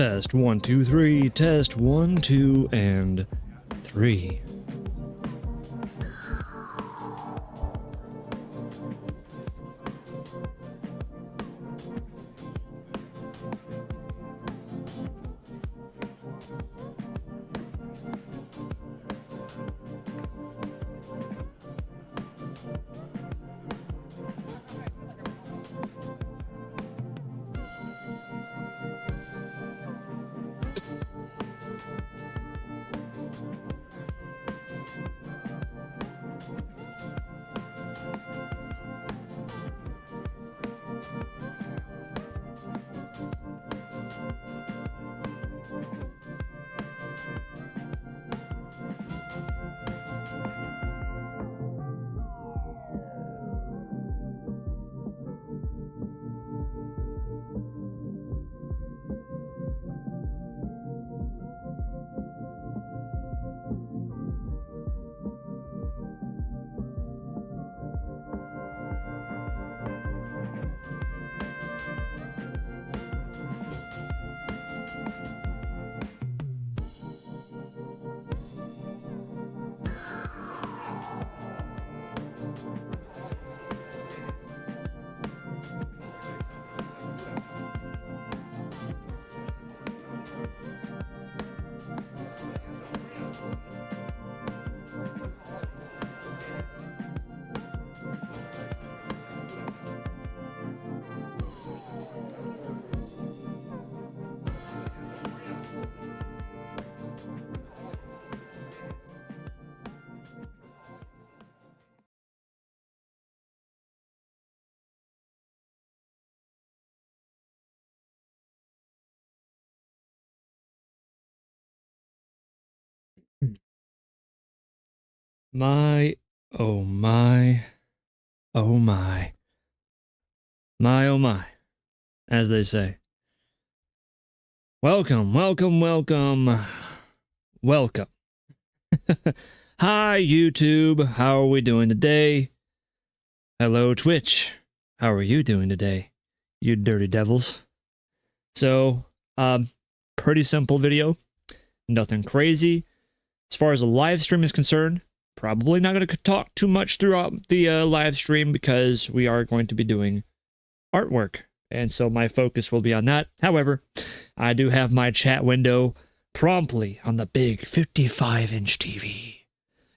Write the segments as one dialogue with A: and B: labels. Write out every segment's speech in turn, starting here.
A: Test 1 2 3. Test 1 2 and 3. My, oh my, oh my. My, oh my, as they say. Welcome, welcome, welcome, welcome. Hi, YouTube. How are we doing today? Hello, Twitch. How are you doing today, you dirty devils? So, pretty simple video. Nothing crazy. As far as a live stream is concerned, probably not going to talk too much throughout the live stream because we are going to be doing artwork. And so my focus will be on that. However, I do have my chat window promptly on the big 55-inch TV.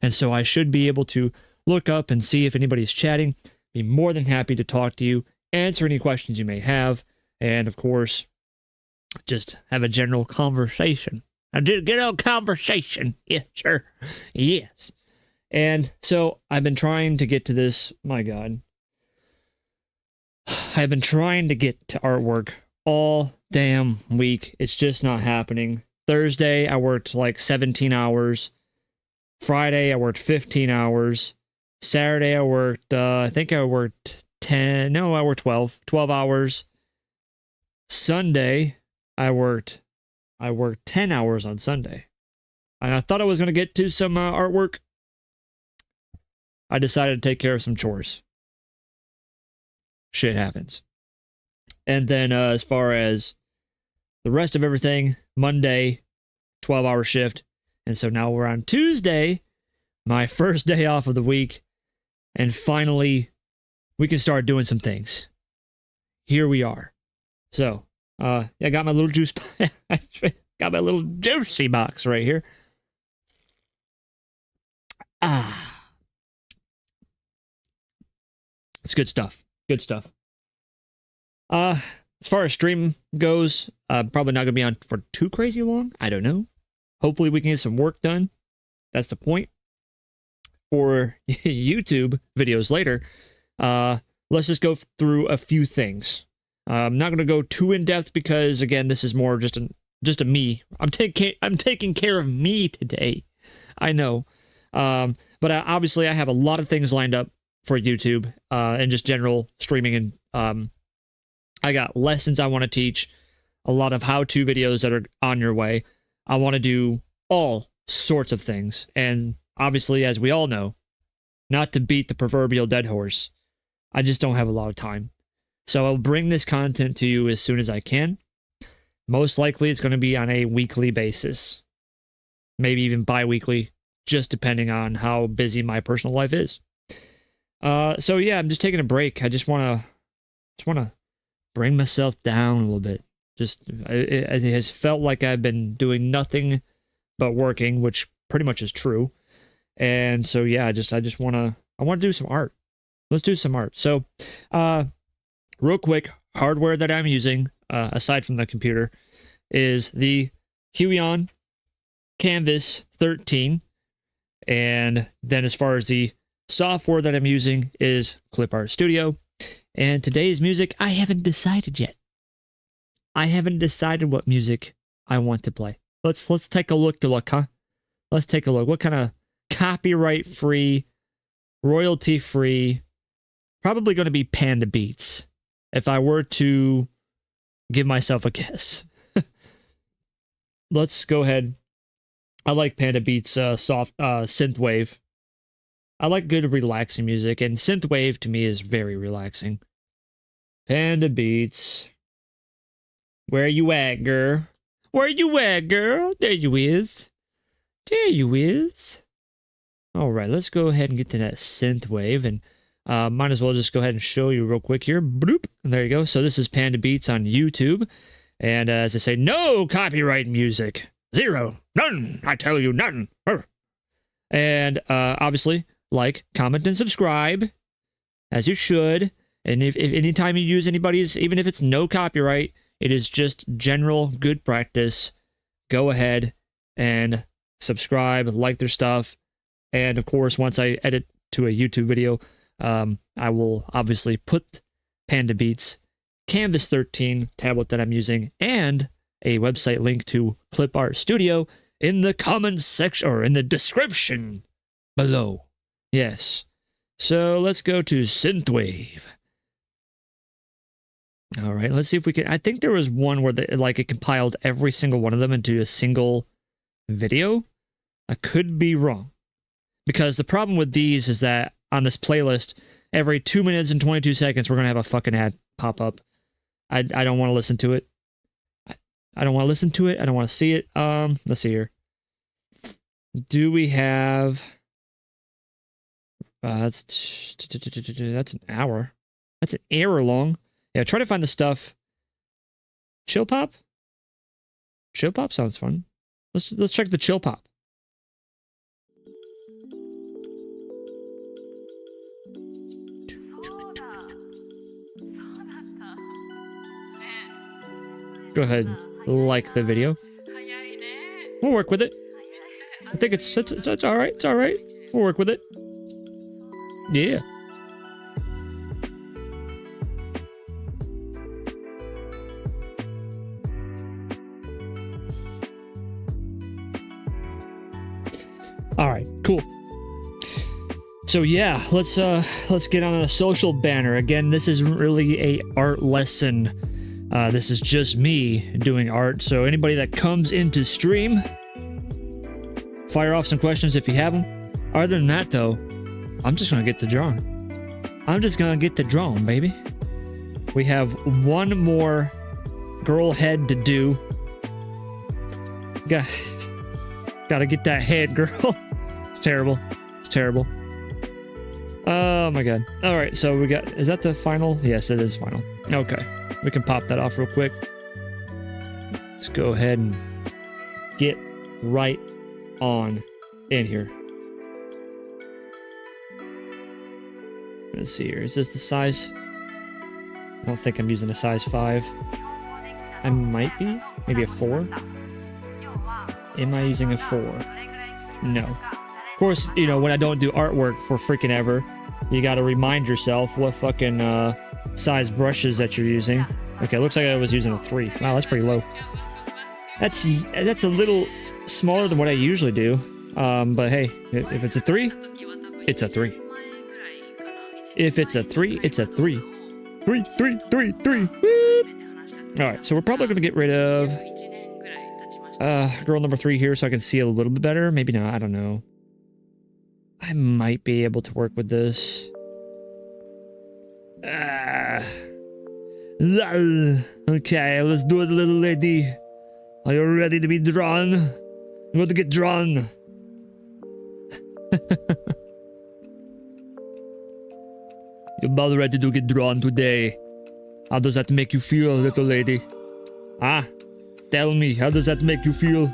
A: And so I should be able to look up and see if anybody's chatting. Be more than happy to talk to you, answer any questions you may have, and of course, just have a general conversation. I do get a conversation. Yes, sir. Yes. And so I've been trying to get to this. My God. I've been trying to get to artwork all damn week. It's just not happening. Thursday, I worked like 17 hours. Friday, I worked 15 hours. Saturday, I worked, I think I worked 10. No, I worked 12 hours. Sunday, I worked 10 hours on Sunday. And I thought I was going to get to some artwork. I decided to take care of some chores. Shit happens. And then as far as the rest of everything, Monday, 12-hour shift. And so now we're on Tuesday, my first day off of the week. And finally, we can start doing some things. Here we are. So, I got my little juice. Got my little juicy box right here. It's good stuff. Good stuff. As far as stream goes, probably not gonna be on for too crazy long. I don't know. Hopefully we can get some work done. That's the point. For YouTube videos later, let's just go through a few things. I'm not gonna go too in depth because again, this is more just a me. I'm taking care of me today. I know, but obviously I have a lot of things lined up for YouTube and just general streaming, and I got lessons I want to teach, a lot of how-to videos that are on your way. I want to do all sorts of things, and obviously, as we all know, not to beat the proverbial dead horse, I just don't have a lot of time. So I'll bring this content to you as soon as I can. Most likely it's going to be on a weekly basis. Maybe even bi-weekly, just depending on how busy my personal life is. So yeah, I'm just taking a break. I just want to bring myself down a little bit. It has felt like I've been doing nothing but working, which pretty much is true. And so yeah, I want to do some art. Let's do some art. So, real quick, hardware that I'm using, aside from the computer, is the Huion Canvas 13. And then as far as the software that I'm using is Clip Art Studio. And today's music, I haven't decided yet. I haven't decided what music I want to play. Let's take a look, huh? Let's take a look. What kind of copyright-free, royalty-free, probably going to be Panda Beats, if I were to give myself a guess. Let's go ahead. I like Panda Beats soft synthwave. I like good relaxing music, and synthwave to me is very relaxing. Panda Beats. Where you at, girl? Where you at, girl? There you is. There you is. All right, let's go ahead and get to that synthwave, and might as well just go ahead and show you real quick here. Bloop. And there you go. So this is Panda Beats on YouTube. And as I say, no copyright music. Zero. None. I tell you, none. And obviously, like, comment, and subscribe, as you should. And if anytime you use anybody's, even if it's no copyright, it is just general good practice, go ahead and subscribe, like their stuff. And of course, once I edit to a YouTube video, I will obviously put Panda Beats Canvas 13 tablet that I'm using and a website link to Clip Art Studio in the comments section, or in the description below. Yes. So let's go to synthwave. All right, let's see if we can. I think there was one where it compiled every single one of them into a single video. I could be wrong, because the problem with these is that on this playlist, every 2 minutes and 22 seconds, we're gonna have a fucking ad pop up. I don't want to listen to it. I don't want to listen to it. I don't want to see it. Let's see here. Do we have? That's an hour. That's an hour long. Yeah, try to find the stuff. Chill pop? Chill pop sounds fun. Let's check the chill pop. Go ahead, like the video. We'll work with it. I think it's all right. It's all right. We'll work with it. Yeah. All right, cool. So yeah, let's get on a social banner. Again, this isn't really a art lesson. This is just me doing art. So anybody that comes into stream, fire off some questions if you have them. Other than that, though, I'm just gonna get the drawing. I'm just gonna get the drawing, baby. We have one more girl head to do. Gotta get that head, girl. It's terrible. It's terrible. Oh my god. Alright, so we got... Is that the final? Yes, it is final. Okay. We can pop that off real quick. Let's go ahead and get right on in here. Let's see here. Is this the size? I don't think I'm using a size 5. I might be. Maybe a 4? Am I using a 4? No. Of course, you know, when I don't do artwork for freaking ever, you gotta remind yourself what fucking size brushes that you're using. Okay, looks like I was using a 3. Wow, that's pretty low. That's a little smaller than what I usually do. But hey, if it's a 3, it's a 3. If it's a 3, it's a 3. 3, 3, 3, 3. Alright, so we're probably gonna get rid of girl number 3 here so I can see a little bit better. Maybe not, I don't know. I might be able to work with this. Okay, let's do it, little lady. Are you ready to be drawn? I'm going to get drawn. You're about ready to get drawn today. How does that make you feel, little lady? Ah, tell me, how does that make you feel?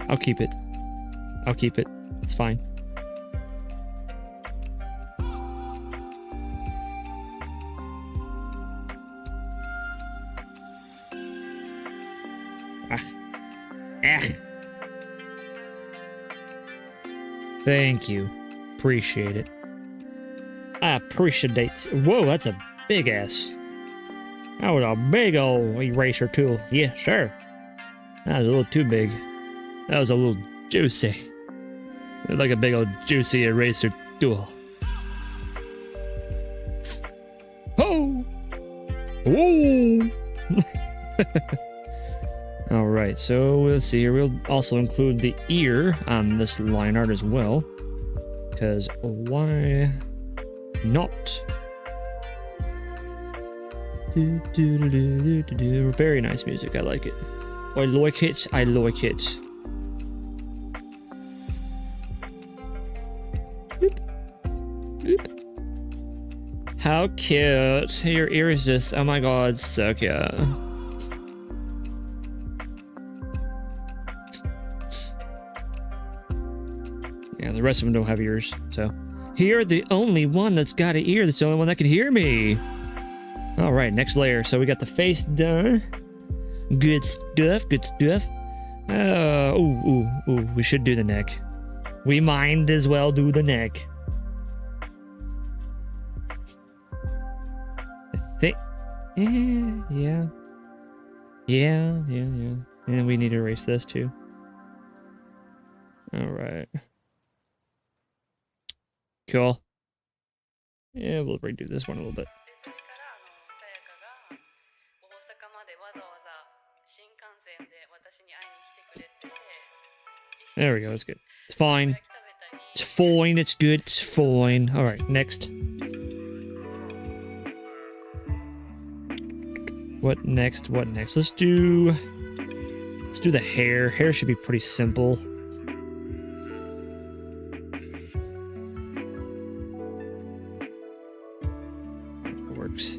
A: I'll keep it. I'll keep it. It's fine. Thank you. Appreciate it. I appreciate it. Whoa, that's a big ass. That was a big old eraser tool. Yeah, sure. That was a little too big. That was a little juicy. Like a big old juicy eraser tool. Oh! Whoa! Alright, so let's see here. We'll also include the ear on this line art as well. Because why not? Very nice music. I like it. I like it. I like it. Boop. Boop. How cute. Your ear is just, oh my god, so cute. Yeah, the rest of them don't have ears, so. You're the only one that's got an ear. That's the only one that can hear me. All right, next layer. So we got the face done. Good stuff, good stuff. Ooh, we should do the neck. We might as well do the neck. I think, yeah. And we need to erase this too. All right. Cool. Yeah, we'll redo this one a little bit. There we go, that's good. It's fine. It's fine, it's good, it's fine. Alright, next. What next? What next? Let's do the hair. Hair should be pretty simple. It works.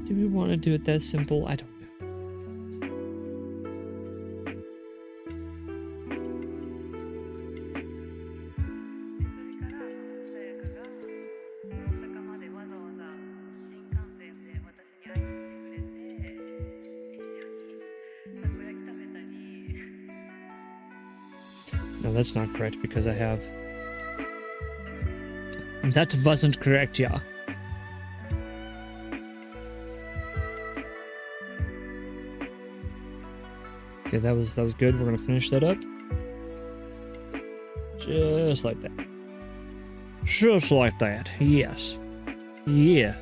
A: Do we want to do it that simple? I don't know. No, that's not correct because I have... That wasn't correct, yeah. Okay, that was good. We're gonna finish that up. Just like that. Just like that. Yes. Yes.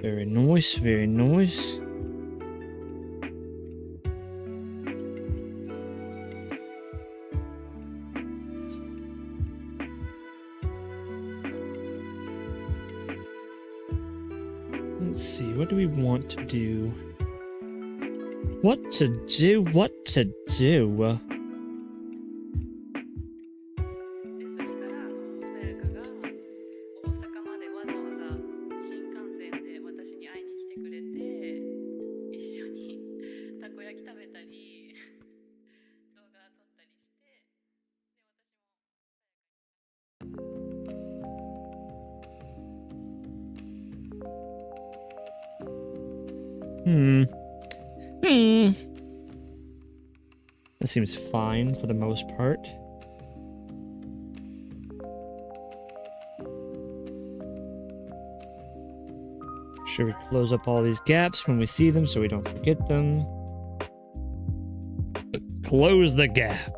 A: Very nice, very nice. Let's see, what do we want to do? What to do? What to do? うん。 That seems fine for the most part. Should we close up all these gaps when we see them so we don't forget them? Close the gap.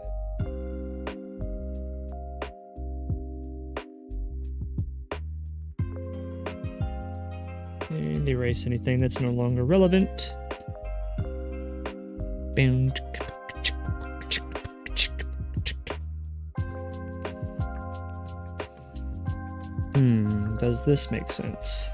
A: And erase anything that's no longer relevant. Does this make sense?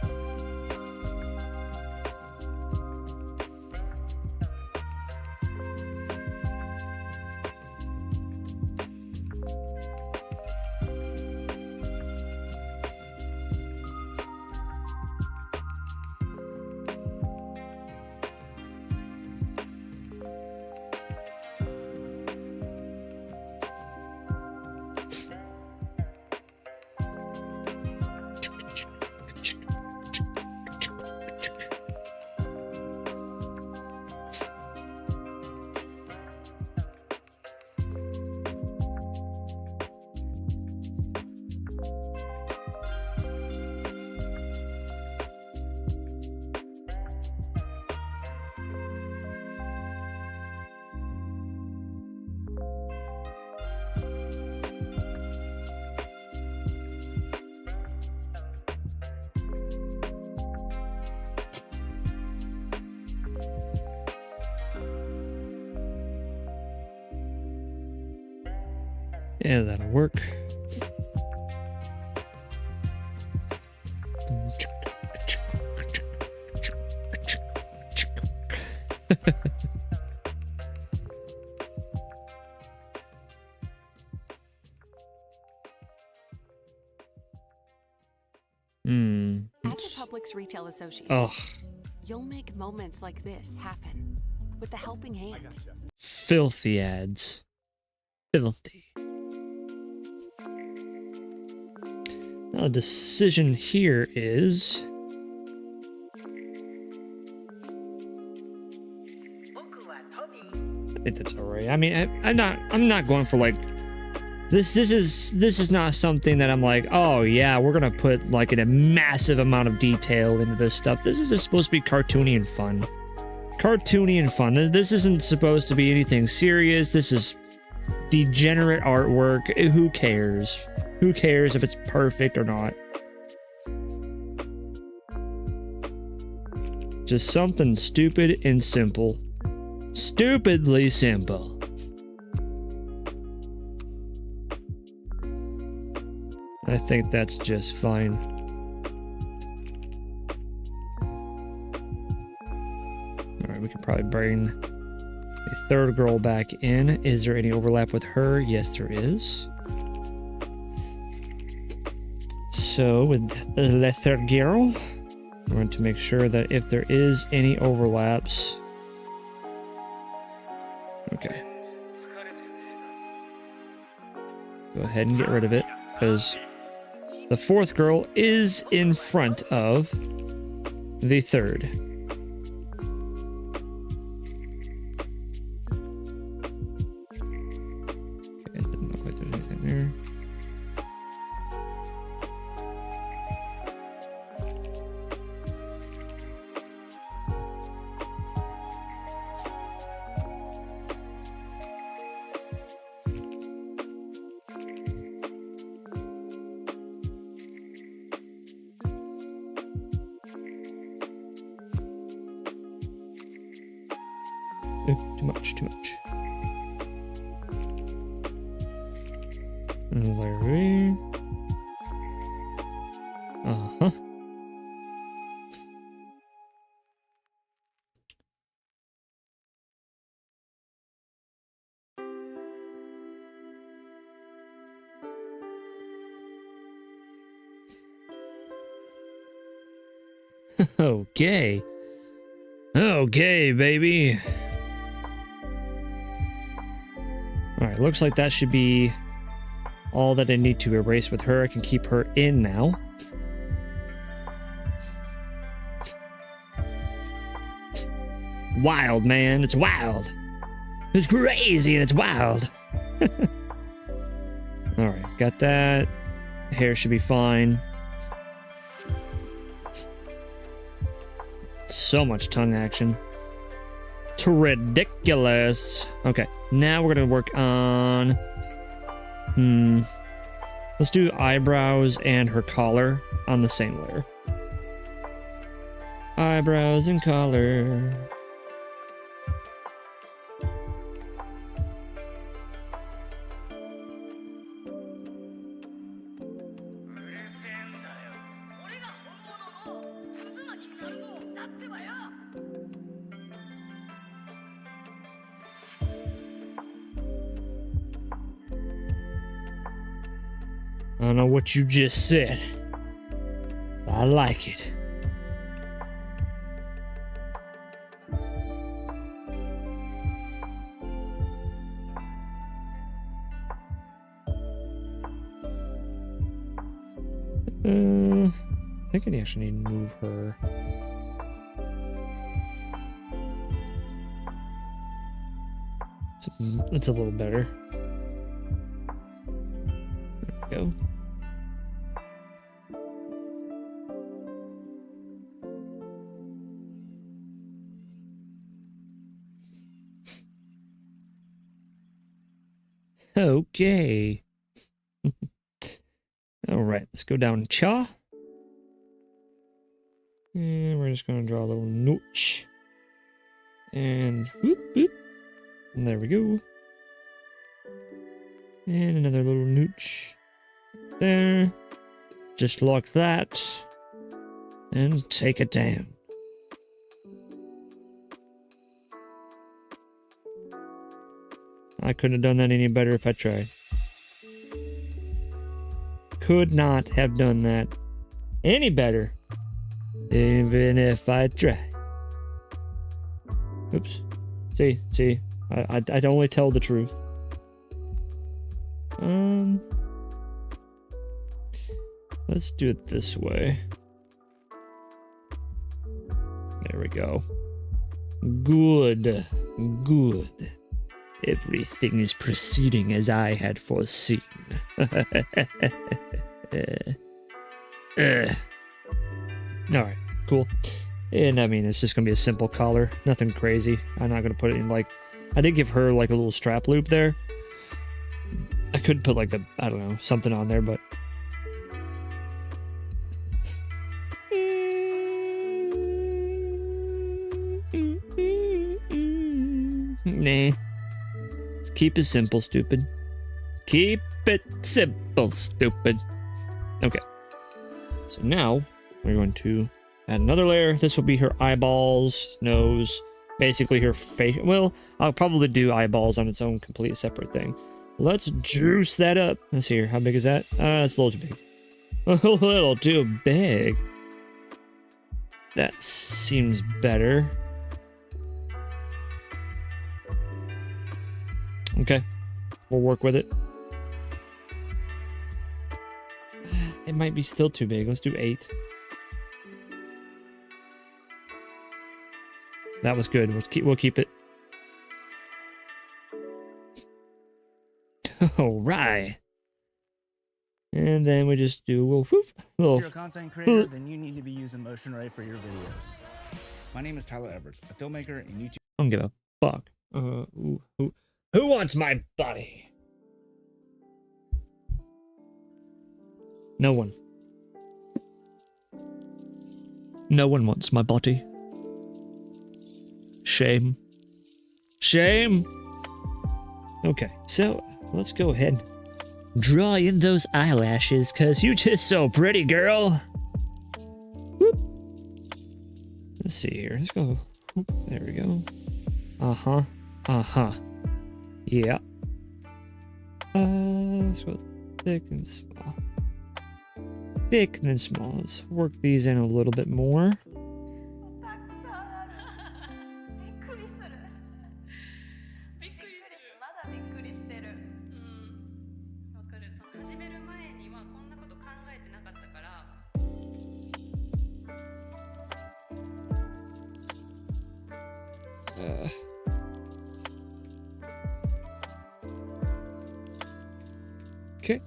A: Yeah, that'll work.
B: As a Publix retail associate, you'll make moments like this happen with the helping hand.
A: Filthy ads. Filthy. Now, the decision here is I think that's alright. I mean, I'm not going for like this is not something that I'm like, oh yeah, we're gonna put like a massive amount of detail into this stuff. This is just supposed to be cartoony and fun. Cartoony and fun. This isn't supposed to be anything serious. This is degenerate artwork. Who cares? Who cares if it's perfect or not? Just something stupid and simple. Stupidly simple. I think that's just fine. Alright, we could probably bring the third girl back in. Is there any overlap with her? Yes, there is. So, with the third girl, we're going to make sure that if there is any overlaps... Okay. Go ahead and get rid of it, because the fourth girl is in front of the third. Too much, too much. Larry. Uh-huh. Okay. Okay, baby. Alright, looks like that should be all that I need to erase with her. I can keep her in now. Wild, man. It's wild. It's crazy and it's wild. Alright, got that. Hair should be fine. So much tongue action. It's ridiculous. Okay, now we're gonna work on... Let's do eyebrows and her collar on the same layer. Eyebrows and collar. I don't know what you just said, but I like it. I think I actually need to move her. It's a little better. There we go. Okay. All right, let's go down Cha. And we're just going to draw a little notch. And whoop, whoop. And there we go. And another little notch. There. Just like that. And take it down. I couldn't have done that any better if I tried. Could not have done that any better. Even if I tried. Oops. See. I'd only tell the truth. Let's do it this way. There we go. Good. Everything is proceeding as I had foreseen. Alright, cool. And I mean, it's just gonna be a simple collar. Nothing crazy. I'm not gonna put it in like... I did give her like a little strap loop there. I could put like a, I don't know, something on there, but... Nah. Let's keep it simple, stupid. Keep it simple, stupid. Okay. So now, we're going to add another layer. This will be her eyeballs, nose, basically her face. Well, I'll probably do eyeballs on its own complete separate thing. Let's juice that up. Let's see here. How big is that? It's a little too big. A little too big. That seems better. Okay. We'll work with it. It might be still too big. Let's do 8. That was good. We'll keep it. All right. And then we just do a little whoof.
C: If you're a content creator, then you need to be using MotionRay for your videos. My name is Tyler Edwards, a filmmaker and YouTube.
A: I don't give a fuck. Who wants my body? No one. No one wants my body. Shame. shame. Okay, so let's go ahead and draw in those eyelashes, because you're just so pretty, girl. Whoop. Let's see here. Let's go. Whoop, there we go. Uh-huh. Uh-huh. Yeah. Let's go thick and small. Thick and then small. Let's work these in a little bit more. Okay.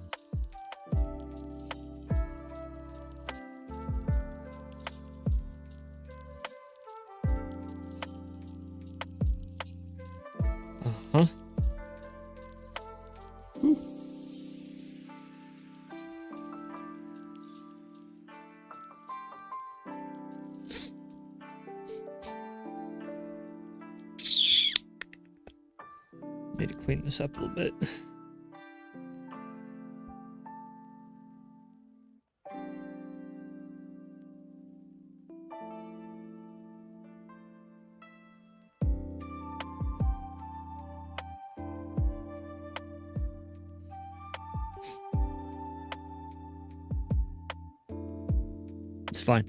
A: Uh-huh. Whew. Need to clean this up a little bit. It's fine.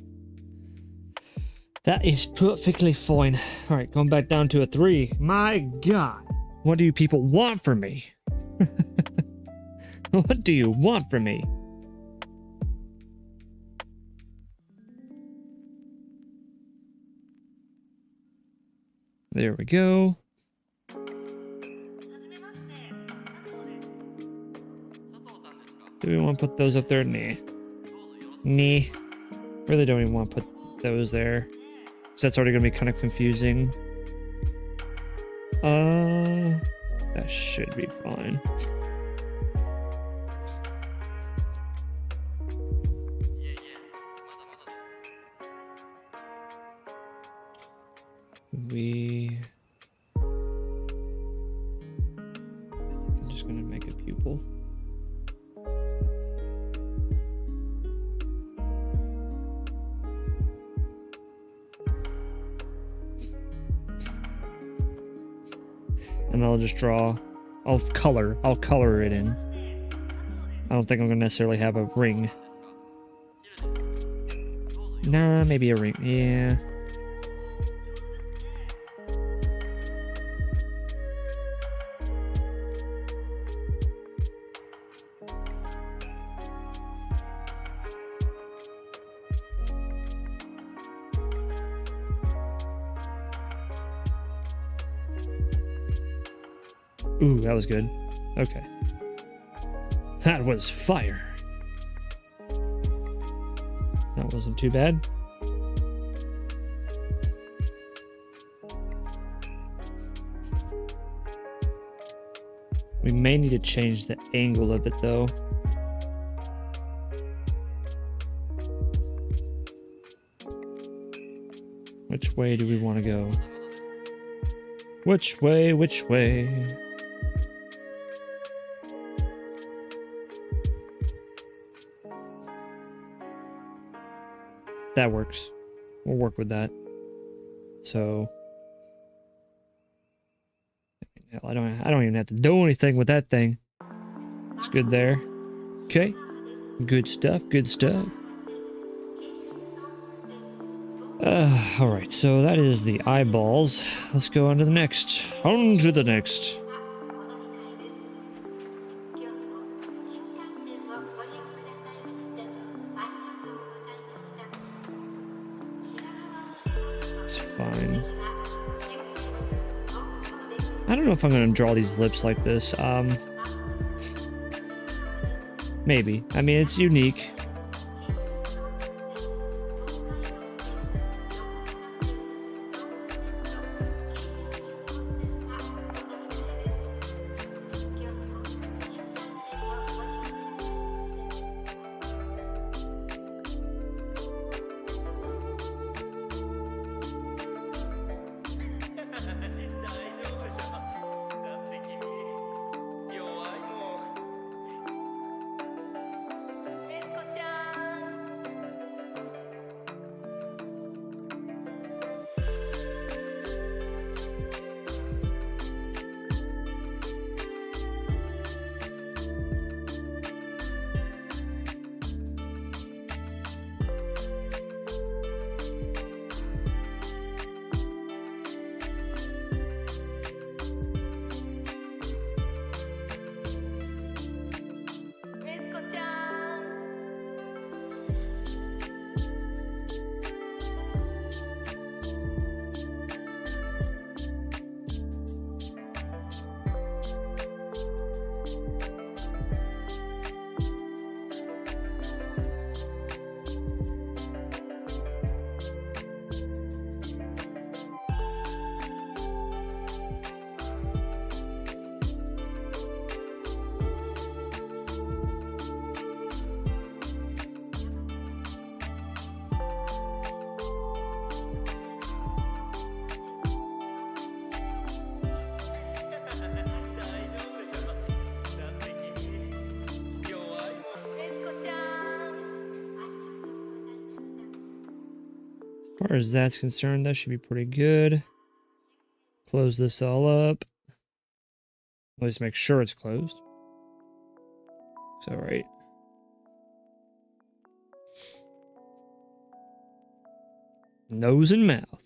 A: That is perfectly fine. All right, going back down to a 3. My God. What do you people want from me? What do you want from me? There we go. Do we want to put those up there? Nah. Nah. Really don't even want to put those there. So that's already going to be kind of confusing. That should be fine. I'm just going to make a pupil. And I'll just draw, I'll color it in. I don't think I'm gonna necessarily have a ring. Nah, maybe a ring, yeah. Ooh, that was good. Okay. That was fire. That wasn't too bad. We may need to change the angle of it though. Which way do we want to go? Which way, which way? That works. We'll work with that. So I don't even have to do anything with that thing. It's good there. Okay. Good stuff, good stuff. All right, so that is the eyeballs. Let's go on to the next. On to the next. It's fine. I don't know if I'm gonna draw these lips like this. Maybe. I mean, it's unique. far as that's concerned, that should be pretty good. Close this all up. At least make sure it's closed. It's all right. Nose and mouth.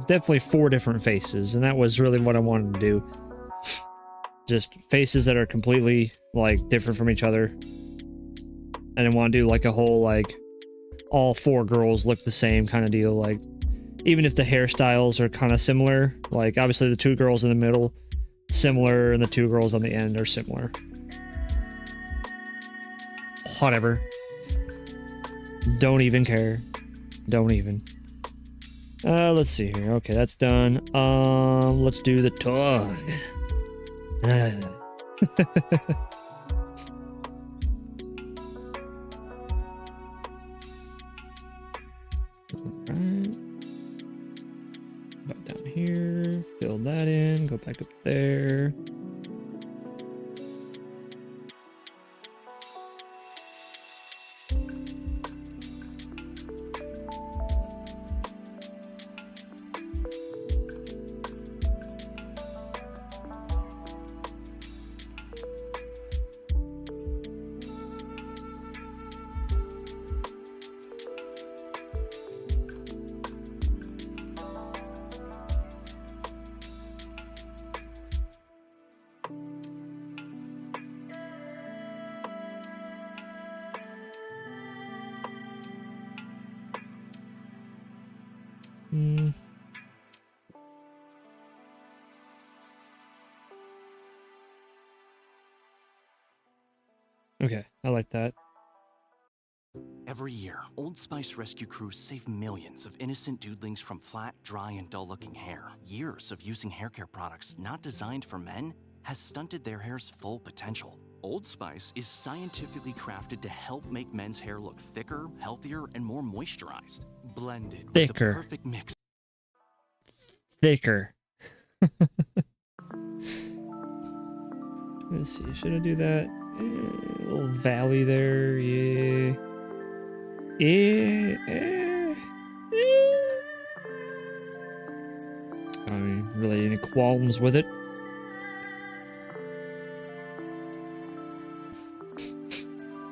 A: Definitely 4 different faces, and that was really what I wanted to do. Just faces that are completely like different from each other. I didn't want to do like a whole like all 4 girls look the same kind of deal. Like even if the hairstyles are kind of similar, like obviously the 2 girls in the middle similar and the 2 girls on the end are similar. Whatever. Don't even care. Don't even. Let's see here. Okay, that's done. Let's do the tongue. Alright. Back down here. Fill that in. Go back up there. Okay, I like that.
D: Every year, Old Spice rescue crews save millions of innocent dudelings from flat, dry, and dull-looking hair. Years of using hair care products not designed for men has stunted their hair's full potential. Old Spice is scientifically crafted to help make men's hair look thicker, healthier, and more moisturized. Blended with the perfect mix.
A: Thicker. Let's see, should I do that? Little valley there, yeah. I mean, really any qualms with it?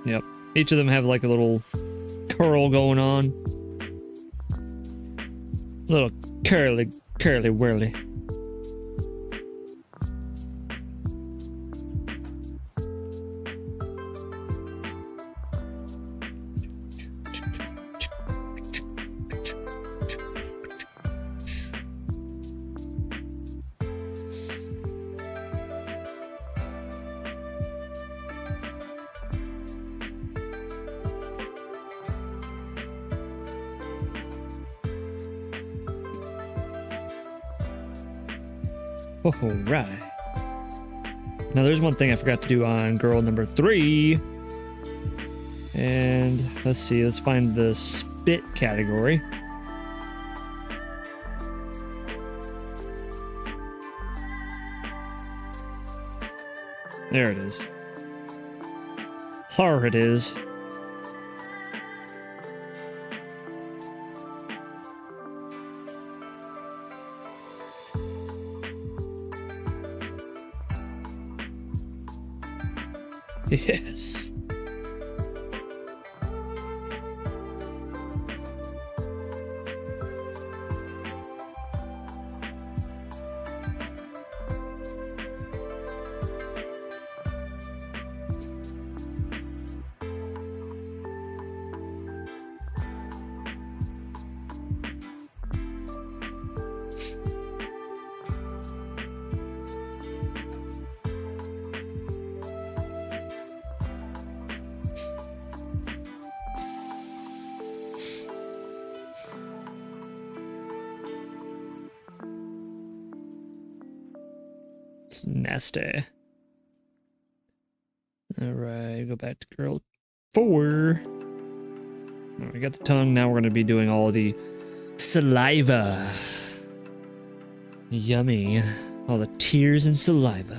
A: Yep. Each of them have like a little curl going on. Little curly whirly. All right. Now there's one thing I forgot to do on girl number 3. And let's see, let's find the spit category. There it is. Here it is. Yes. That's nasty. Alright, go back to girl 4. Alright, we got the tongue. Now we're going to be doing all the saliva. Yummy. All the tears and saliva.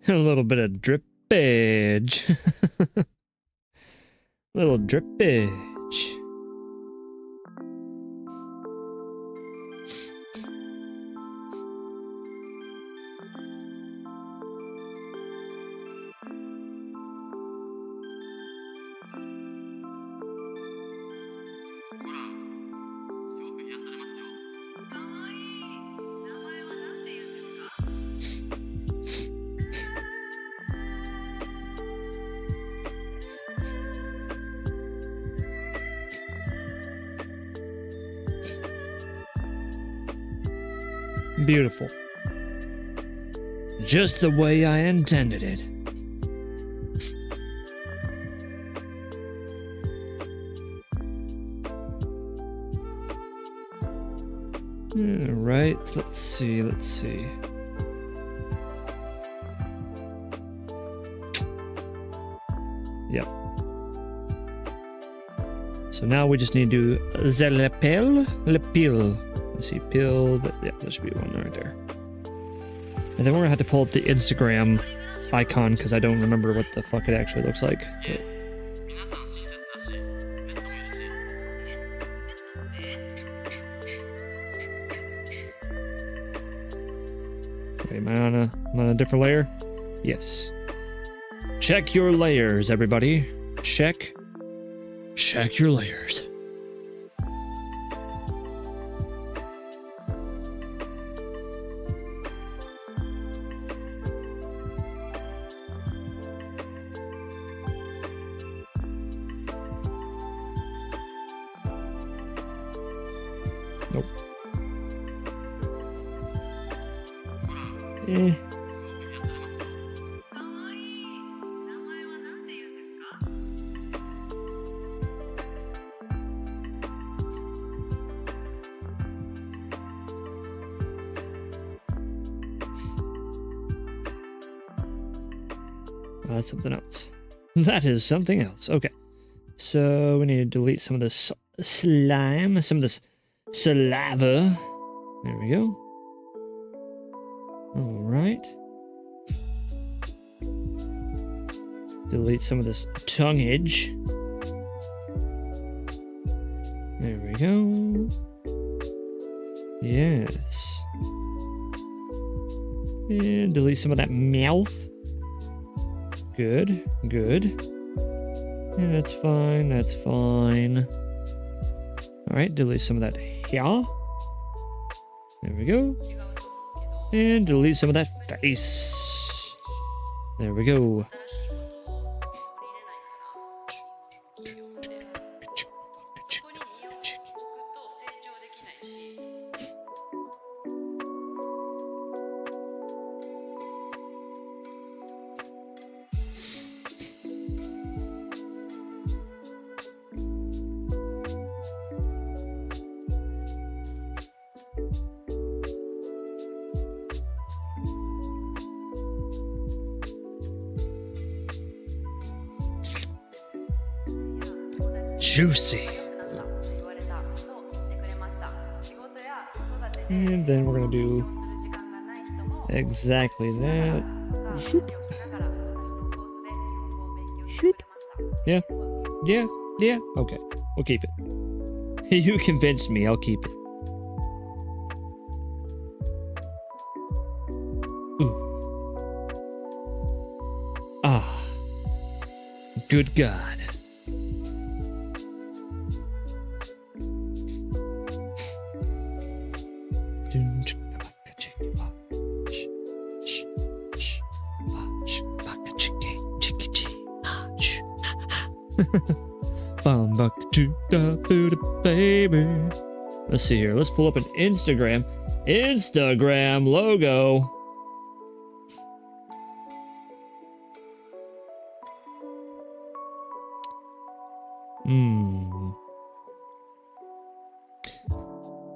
A: A little bit of drippage. Little drippage. Beautiful. Just the way I intended it. All right, let's see. Yep. So now we just need to do the lapel. Let's see, pill. Yeah, there should be one right there. And then we're gonna have to pull up the Instagram icon because I don't remember what the fuck it actually looks like. But... Okay, am I on a different layer? Yes. Check your layers, everybody. Check your layers. Nope. That's something else. That is something else. Okay. So we need to delete some of this slime, some of this saliva. There we go. All right. Delete some of this tonguage. There we go. Yes. And delete some of that mouth. Good, good. Yeah, that's fine. That's fine. All right, delete some of that here. There we go. And delete some of that face. There we go. Juicy. And then we're gonna do exactly that. Shoop. Shoop. Yeah. Yeah. Yeah. Okay. We'll keep it. You convinced me. I'll keep it. Ooh. Ah. Good God. Baby. Let's see here. Let's pull up an Instagram logo.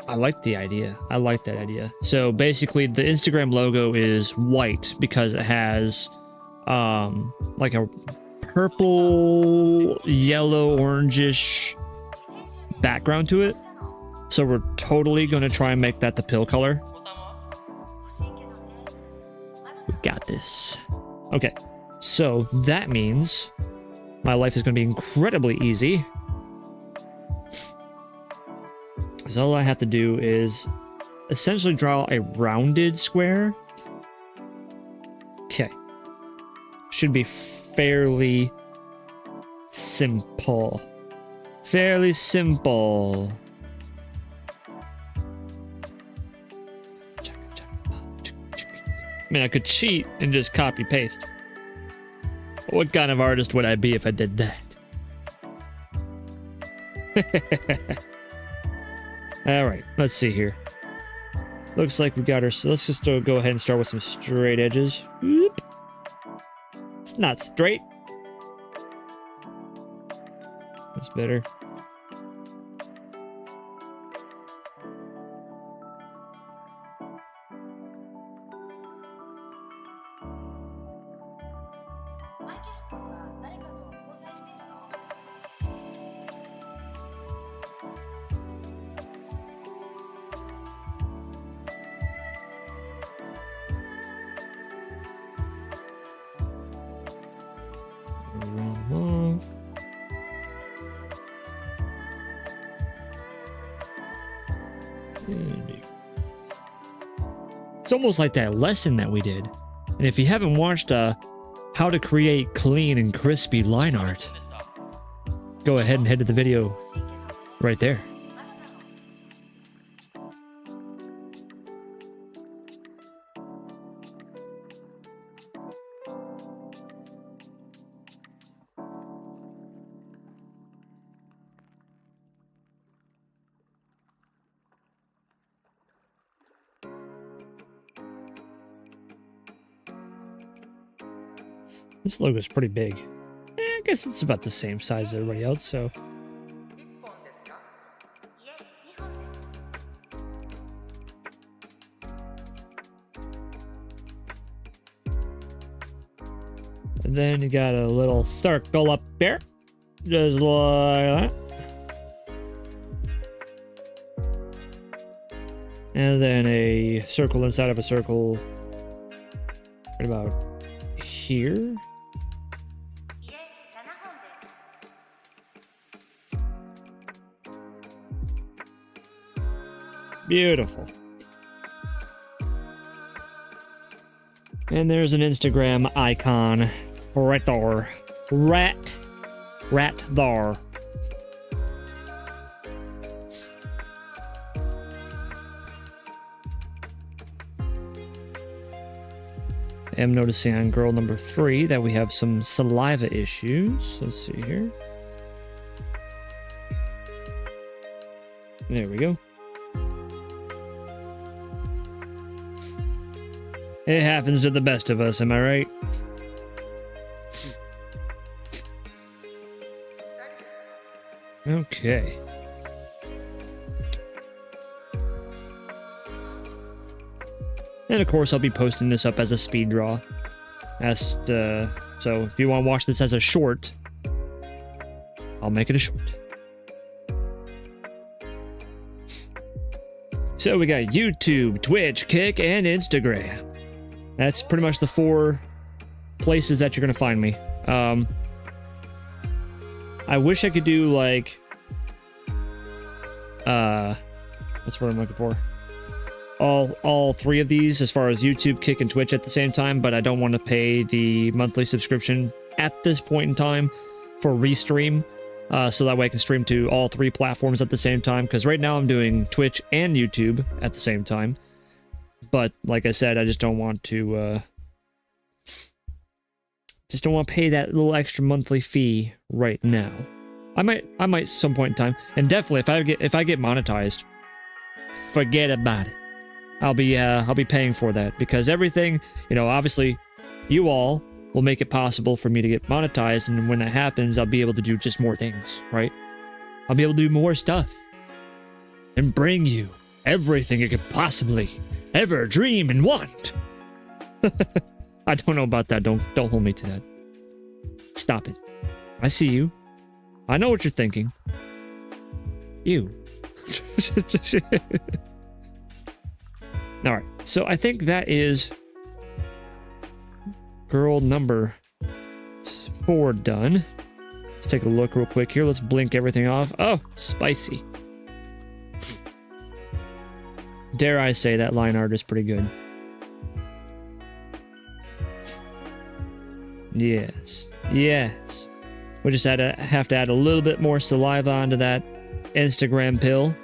A: I like the idea. I like that idea. So basically the Instagram logo is white because it has like a purple, yellow, orangish background to it. So we're totally going to try and make that the pill color. We got this. Okay. So that means my life is going to be incredibly easy. So all I have to do is essentially draw a rounded square. Okay. Should be fairly simple. Fairly simple. I mean, I could cheat and just copy paste. What kind of artist would I be if I did that? All right, let's see here. Looks like we got our, so let's just go ahead and start with some straight edges. Whoop. It's not straight. That's better. It's almost like that lesson that we did. And if you haven't watched how to create clean and crispy line art, go ahead and head to the video right there. This logo is pretty big. I guess it's about the same size as everybody else, so. And then you got a little circle up here. Just like that. And then a circle inside of a circle. Right about here. Beautiful. And there's an Instagram icon right there. Rat thar. I am noticing on girl number 3 that we have some saliva issues. Let's see here. There we go. It happens to the best of us, am I right? Okay. And of course, I'll be posting this up as a speed draw. So if you want to watch this as a short, I'll make it a short. So we got YouTube, Twitch, Kick, and Instagram. That's pretty much the 4 places that you're going to find me. I wish I could do like, what's what I'm looking for? All 3 of these as far as YouTube, Kick, and Twitch at the same time, but I don't want to pay the monthly subscription at this point in time for Restream, so that way I can stream to all 3 platforms at the same time, because right now I'm doing Twitch and YouTube at the same time. But like I said, I just don't want to pay that little extra monthly fee right now. I might some point in time, and definitely if I get monetized, forget about it. I'll be paying for that, because everything, you know, obviously you all will make it possible for me to get monetized, and when that happens, I'll be able to do just more things, right? I'll be able to do more stuff and bring you everything you could possibly ever dream and want. I don't know about that. Don't hold me to that. Stop it. I see you. I know what you're thinking. You. All right, so I think that is girl number 4 done. Let's take a look real quick here. Let's blink everything off. Oh, spicy. Dare I say that line art is pretty good. Yes, yes. We just have to add a little bit more saliva onto that Instagram pill.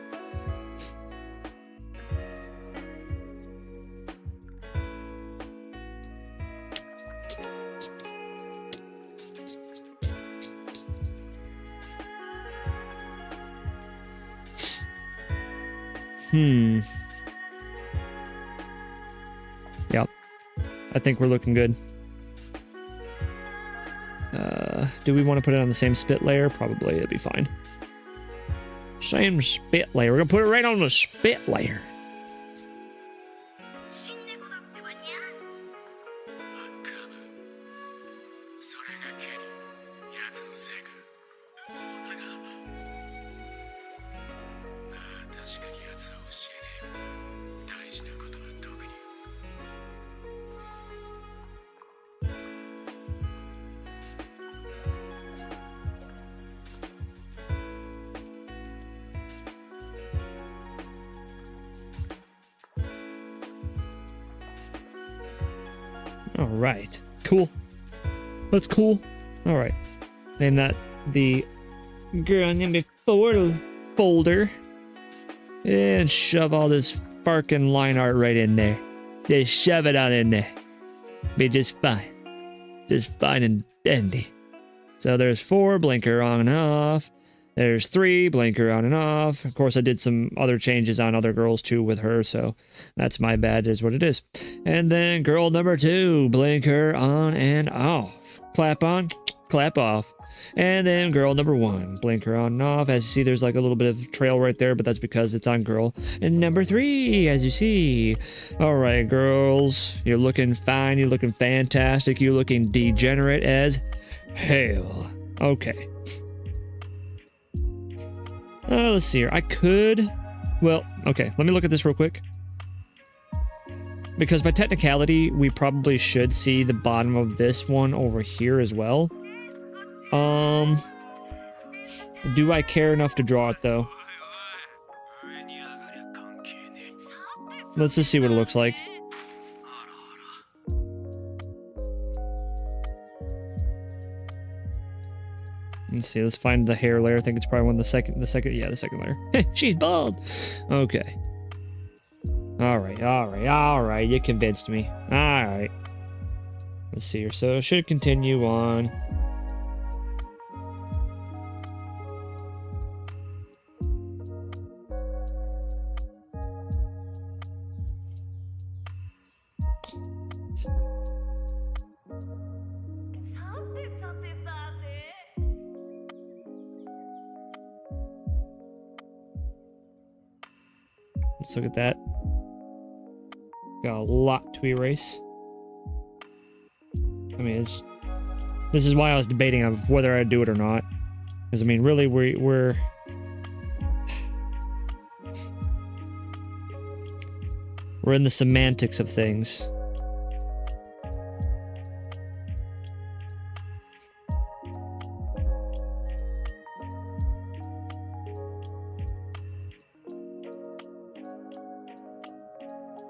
A: Yep. I think we're looking good. Do we want to put it on the same spit layer? Probably, it'd be fine. Same spit layer. We're gonna put it right on the spit layer. Alright, cool. That's cool. Alright. Name that the girl number 4 folder. And shove all this farkin' line art right in there. Just shove it on in there. Be just fine. Just fine and dandy. So there's 4, blinker on and off. There's 3, blinker on and off. Of course, I did some other changes on other girls too with her, so that's my bad, is what it is. And then girl number 2, blinker on and off. Clap on, clap off. And then girl number 1, blinker on and off. As you see, there's like a little bit of trail right there, but that's because it's on girl. And number 3, as you see. All right, girls, you're looking fine. You're looking fantastic. You're looking degenerate as hell. Okay. Let's see here. I could... Well, okay. Let me look at this real quick. Because by technicality, we probably should see the bottom of this one over here as well. Do I care enough to draw it, though? Let's just see what it looks like. Let's see. Let's find the hair layer. I think it's probably one of the second. Yeah, the second layer. She's bald. Okay. All right. You convinced me. All right. Let's see here. So it should continue on. Let's look at that. Got a lot to erase. I mean, this is why I was debating of whether I'd do it or not. Because I mean, really, we're in the semantics of things.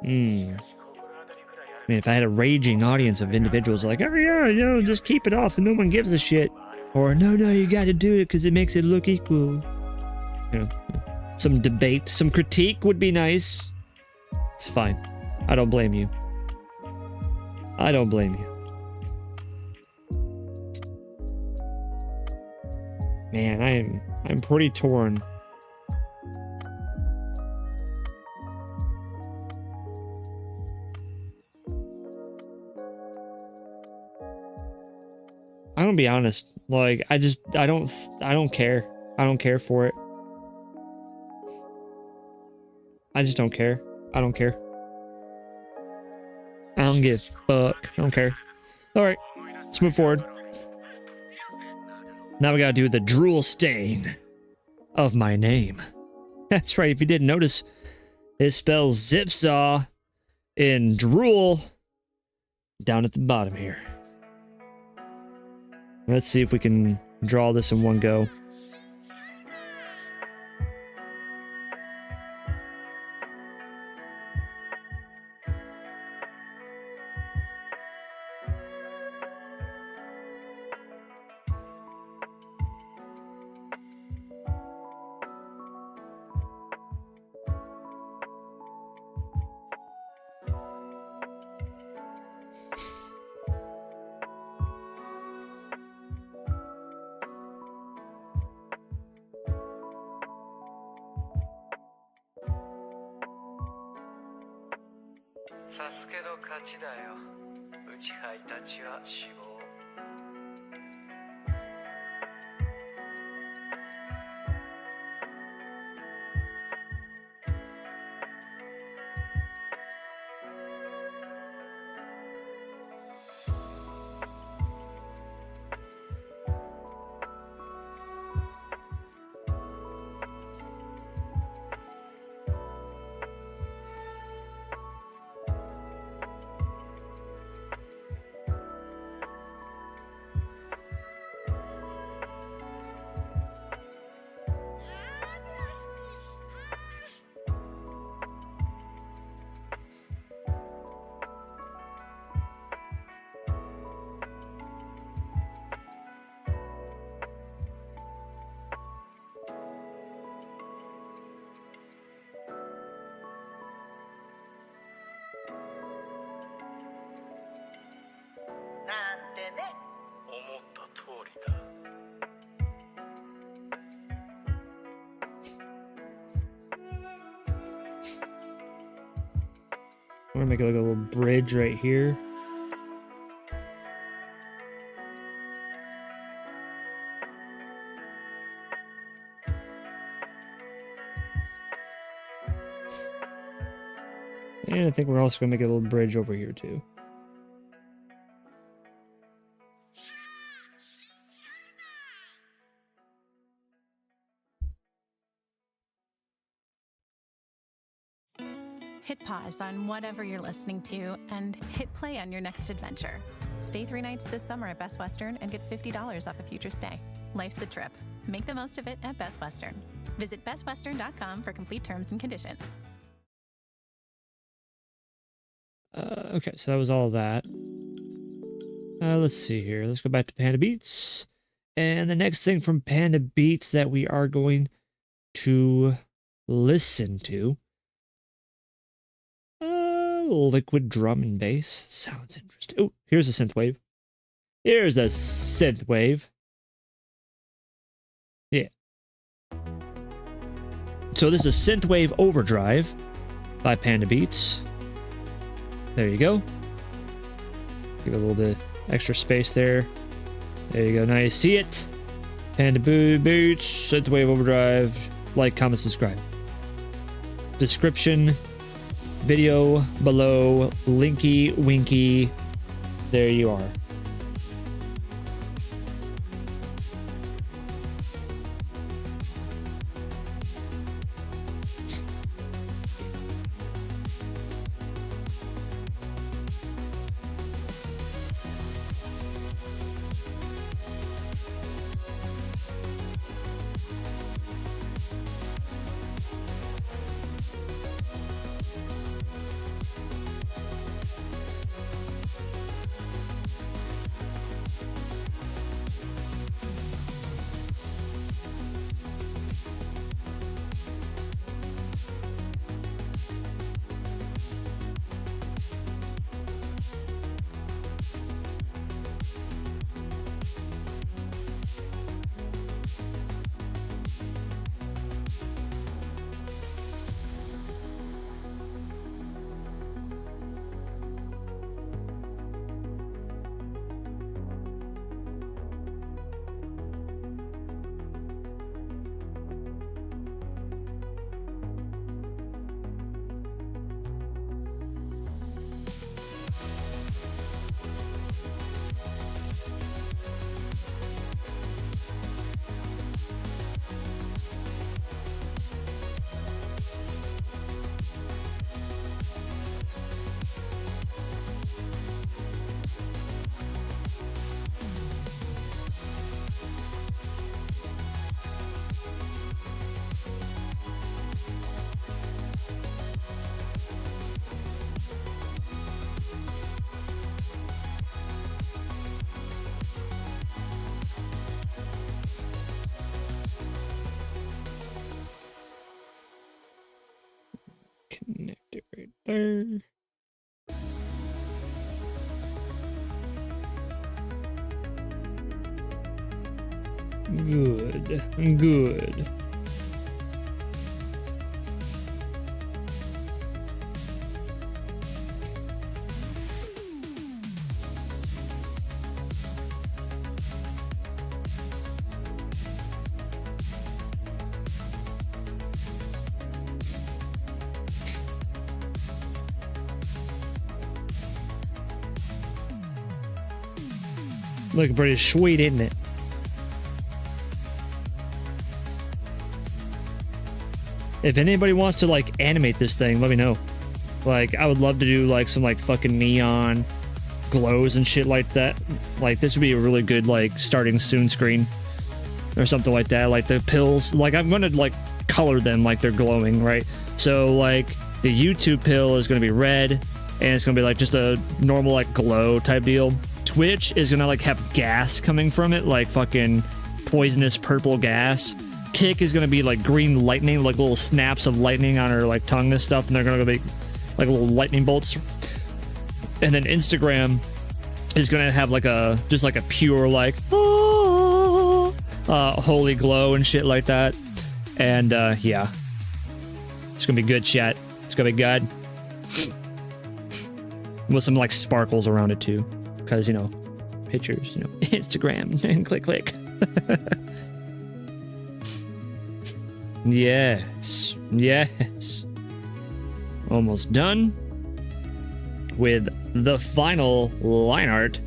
A: I mean, if I had a raging audience of individuals like, oh yeah, you know, just keep it off and no one gives a shit. Or, no, you gotta do it because it makes it look equal. You know, some debate, some critique would be nice. It's fine. I don't blame you. I don't blame you. Man, I'm pretty torn. I'm gonna be honest. Like, I don't care. I don't care for it. I just don't care. I don't care. I don't give a fuck. I don't care. Alright, let's move forward. Now we gotta do the drool stain of my name. That's right, if you didn't notice, it spells Zipsaw in drool down at the bottom here. Let's see if we can draw this in one go. I'm gonna make it like a little bridge right here. And I think we're also gonna make a little bridge over here too.
E: Hit pause on whatever you're listening to and hit play on your next adventure. Stay 3 nights this summer at Best Western and get $50 off a future stay. Life's a trip. Make the most of it at Best Western. Visit bestwestern.com for complete terms and conditions.
A: Okay, so that was all that. Let's see here. Let's go back to Panda Beats. And the next thing from Panda Beats that we are going to listen to, liquid drum and bass. Sounds interesting. Oh, here's a synthwave. Here's a synthwave. Yeah. So this is Synthwave Overdrive by Panda Beats. There you go. Give it a little bit extra space there. There you go. Now you see it. Panda Beats, Synthwave Overdrive. Like, comment, subscribe. Description, video below, linky winky. There you are. Connect it right there. Good, good. Looking pretty sweet, isn't it? If anybody wants to like animate this thing, let me know. Like, I would love to do like some like fucking neon glows and shit like that. Like, this would be a really good like starting soon screen or something like that. Like the pills, like I'm gonna like color them like they're glowing, right? So like the YouTube pill is gonna be red, and it's gonna be like just a normal like glow type deal. Twitch is gonna like have gas coming from it, like fucking poisonous purple gas. Kick is gonna be like green lightning, like little snaps of lightning on her like tongue and stuff, and they're gonna be like little lightning bolts. And then Instagram is gonna have like a just like a pure like holy glow and shit like that. And yeah, it's gonna be good chat. It's gonna be good with some like sparkles around it too, because you know, pictures, you know, Instagram and click click. Yes, yes. Almost done with the final line art.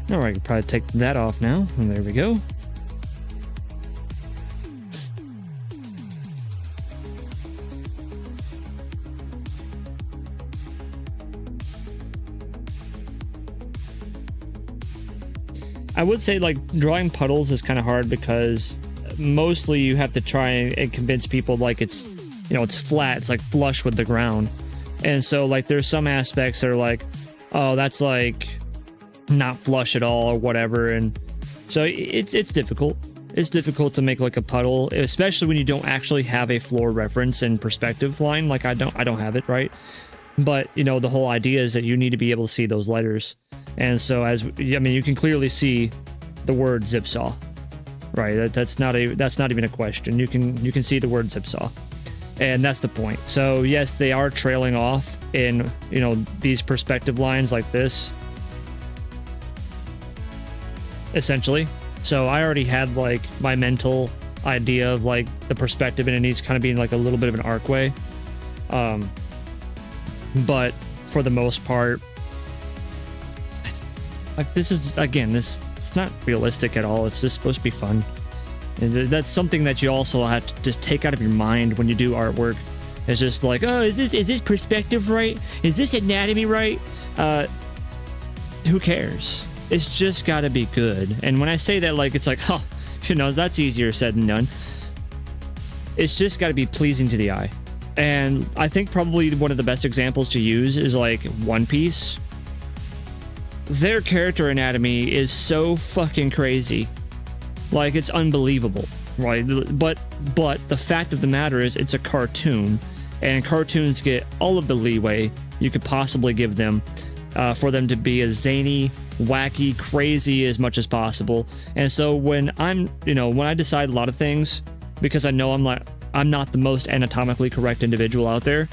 A: All right, I can probably take that off now. And there we go. I would say like drawing puddles is kind of hard because mostly you have to try and convince people like it's, you know, it's flat, it's like flush with the ground. And so like there's some aspects that are like, oh, that's like not flush at all or whatever. And so it's difficult. It's difficult to make like a puddle, especially when you don't actually have a floor reference and perspective line. Like I don't have it, right? But you know, the whole idea is that you need to be able to see those letters. And so you can clearly see the word Zipsaw, right? That's not even a question. You can see the word Zipsaw, and that's the point. So yes, they are trailing off in, you know, these perspective lines like this, essentially. So I already had like my mental idea of like the perspective, and it needs to kind of be in like a little bit of an arcway. But for the most part, like this is, again, it's not realistic at all. It's just supposed to be fun. And that's something that you also have to just take out of your mind when you do artwork. It's just like, oh, is this perspective right? Is this anatomy right? Who cares? It's just got to be good. And when I say that, like, it's like, oh, you know, that's easier said than done. It's just got to be pleasing to the eye. And I think probably one of the best examples to use is like One Piece. Their character anatomy is so fucking crazy. Like, it's unbelievable, right? But the fact of the matter is it's a cartoon, and cartoons get all of the leeway you could possibly give them for them to be as zany, wacky, crazy as much as possible. And so when I decide a lot of things, because I know I'm not the most anatomically correct individual out there,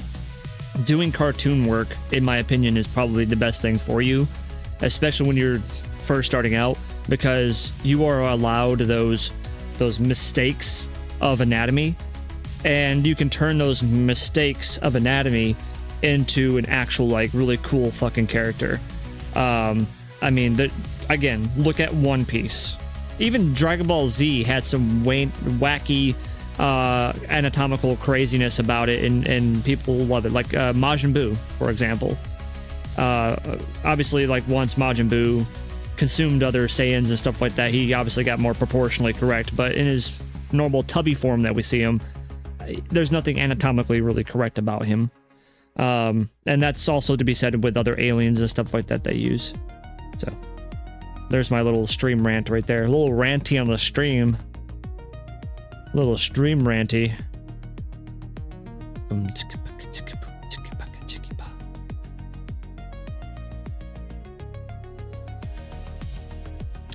A: doing cartoon work, in my opinion, is probably the best thing for you, especially when you're first starting out, because you are allowed those mistakes of anatomy, and you can turn those mistakes of anatomy into an actual, like, really cool fucking character. I mean, again, look at One Piece. Even Dragon Ball Z had some wacky anatomical craziness about it, and people love it, like Majin Buu, for example. Obviously, like, once Majin Buu consumed other Saiyans and stuff like that, he obviously got more proportionally correct, but in his normal tubby form that we see him, there's nothing anatomically really correct about him. And that's also to be said with other aliens and stuff like that they use. So there's my little stream rant right there. A little ranty on the stream. Little stream ranty.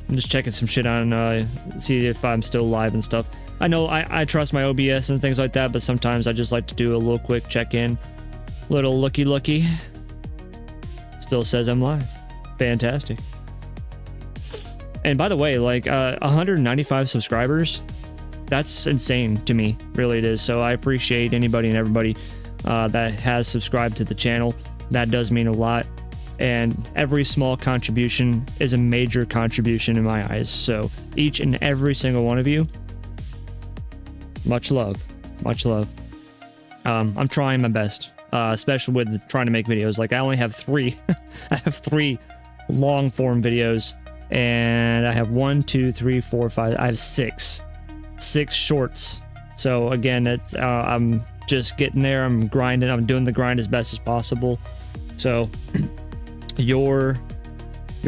A: I'm just checking some shit on, see if I'm still live and stuff. I know I trust my OBS and things like that, but sometimes I just like to do a little quick check-in. Little looky. Still says I'm live. Fantastic. And by the way, like, 195 subscribers, that's insane to me. Really it is. So I appreciate anybody and everybody that has subscribed to the channel. That does mean a lot. And every small contribution is a major contribution in my eyes. So each and every single one of you, much love. Much love. I'm trying my best, especially with trying to make videos. Like, I only have 3. I have 3 long form videos, and I have 1, 2, 3, 4, 5. I have 6 shorts. So again, I'm just getting there. I'm grinding. I'm doing the grind as best as possible. So your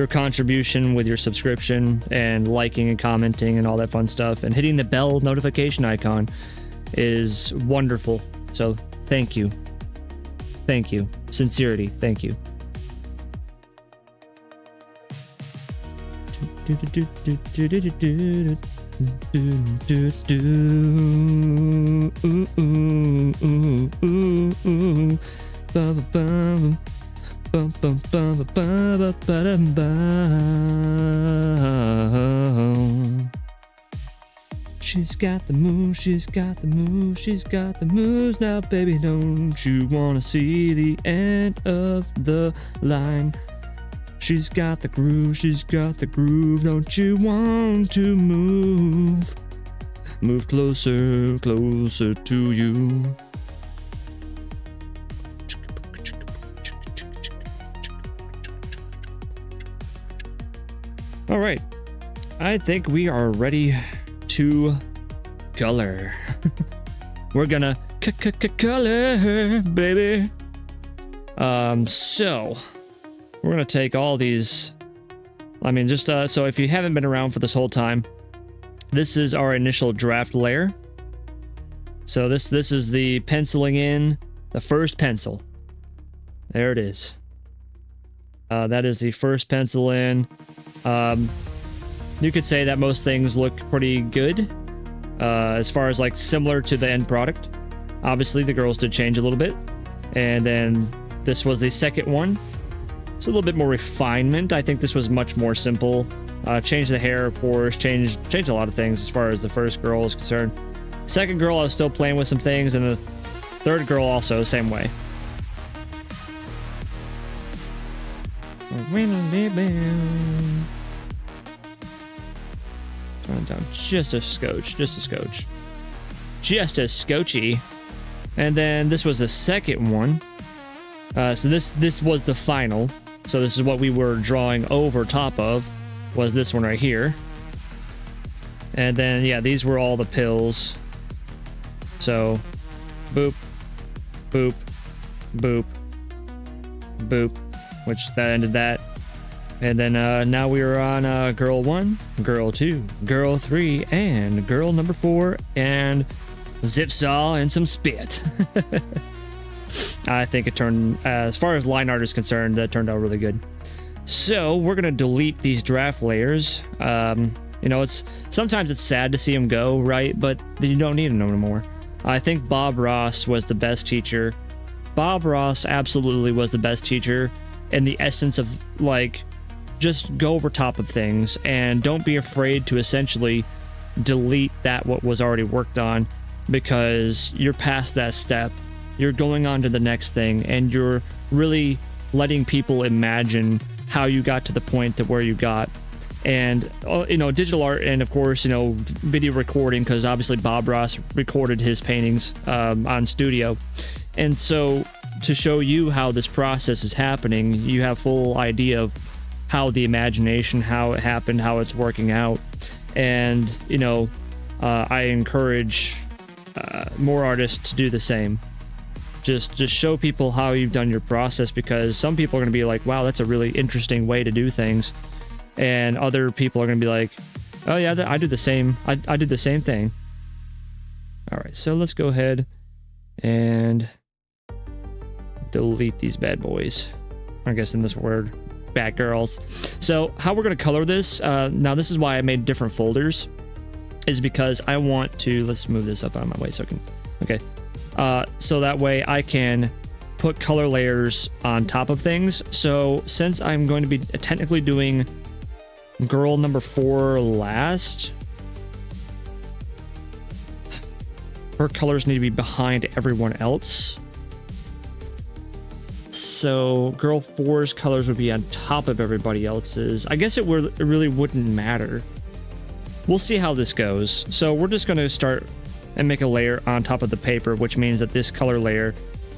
A: contribution with your subscription and liking and commenting and all that fun stuff and hitting the bell notification icon is wonderful. So thank you. Sincerity, thank you. She's got the moves, she's got the moves, she's got the moves. Now, baby, don't you wanna see the end of the line? She's got the groove, she's got the groove. Don't you want to move? Move closer, closer to you. All right, I think we are ready to color. We're gonna color, baby. So we're gonna take all these. I mean, just so if you haven't been around for this whole time, this is our initial draft layer. So this is the penciling in the first pencil. There it is. That is the first pencil in. You could say that most things look pretty good, as far as like similar to the end product. Obviously, the girls did change a little bit, and then this was the second one. It's a little bit more refinement. I think this was much more simple. Changed the hair, of course. Changed a lot of things as far as the first girl is concerned. Second girl, I was still playing with some things, and the third girl also same way. Turn it down just a scotch, just a scotchy. And then this was the second one. So this was the final. So this is what we were drawing over top of, was this one right here. And then, yeah, these were all the pills. So, boop, boop, boop, boop, which that ended that. And then now we are on girl 1, girl 2, girl 3, and girl number 4, and zip saw and some spit. I think it turned, as far as line art is concerned, that turned out really good. So we're gonna delete these draft layers. You know, sometimes it's sad to see them go, right? But you don't need them anymore. I think Bob Ross was the best teacher. Bob Ross absolutely was the best teacher in the essence of, like, just go over top of things and don't be afraid to essentially delete what was already worked on, because you're past that step. You're going on to the next thing, and you're really letting people imagine how you got to the point to where you got. And you know, digital art, and of course, you know, video recording, because obviously Bob Ross recorded his paintings on studio. And so to show you how this process is happening, you have full idea of how the imagination, how it happened, how it's working out. And you know, I encourage more artists to do the same. Just show people how you've done your process, because some people are going to be like, wow, that's a really interesting way to do things. And other people are going to be like, oh yeah, I do the same. I did the same thing. All right, so let's go ahead and delete these bad boys. I guess in this word, bad girls. So how we're going to color this, now this is why I made different folders, is because I want to, let's move this up out of my way so I can, okay. So that way I can put color layers on top of things. So since I'm going to be technically doing girl number 4 last, her colors need to be behind everyone else. So girl 4's colors would be on top of everybody else's. I guess it really wouldn't matter. We'll see how this goes. So we're just going to start and make a layer on top of the paper, which means that this color layer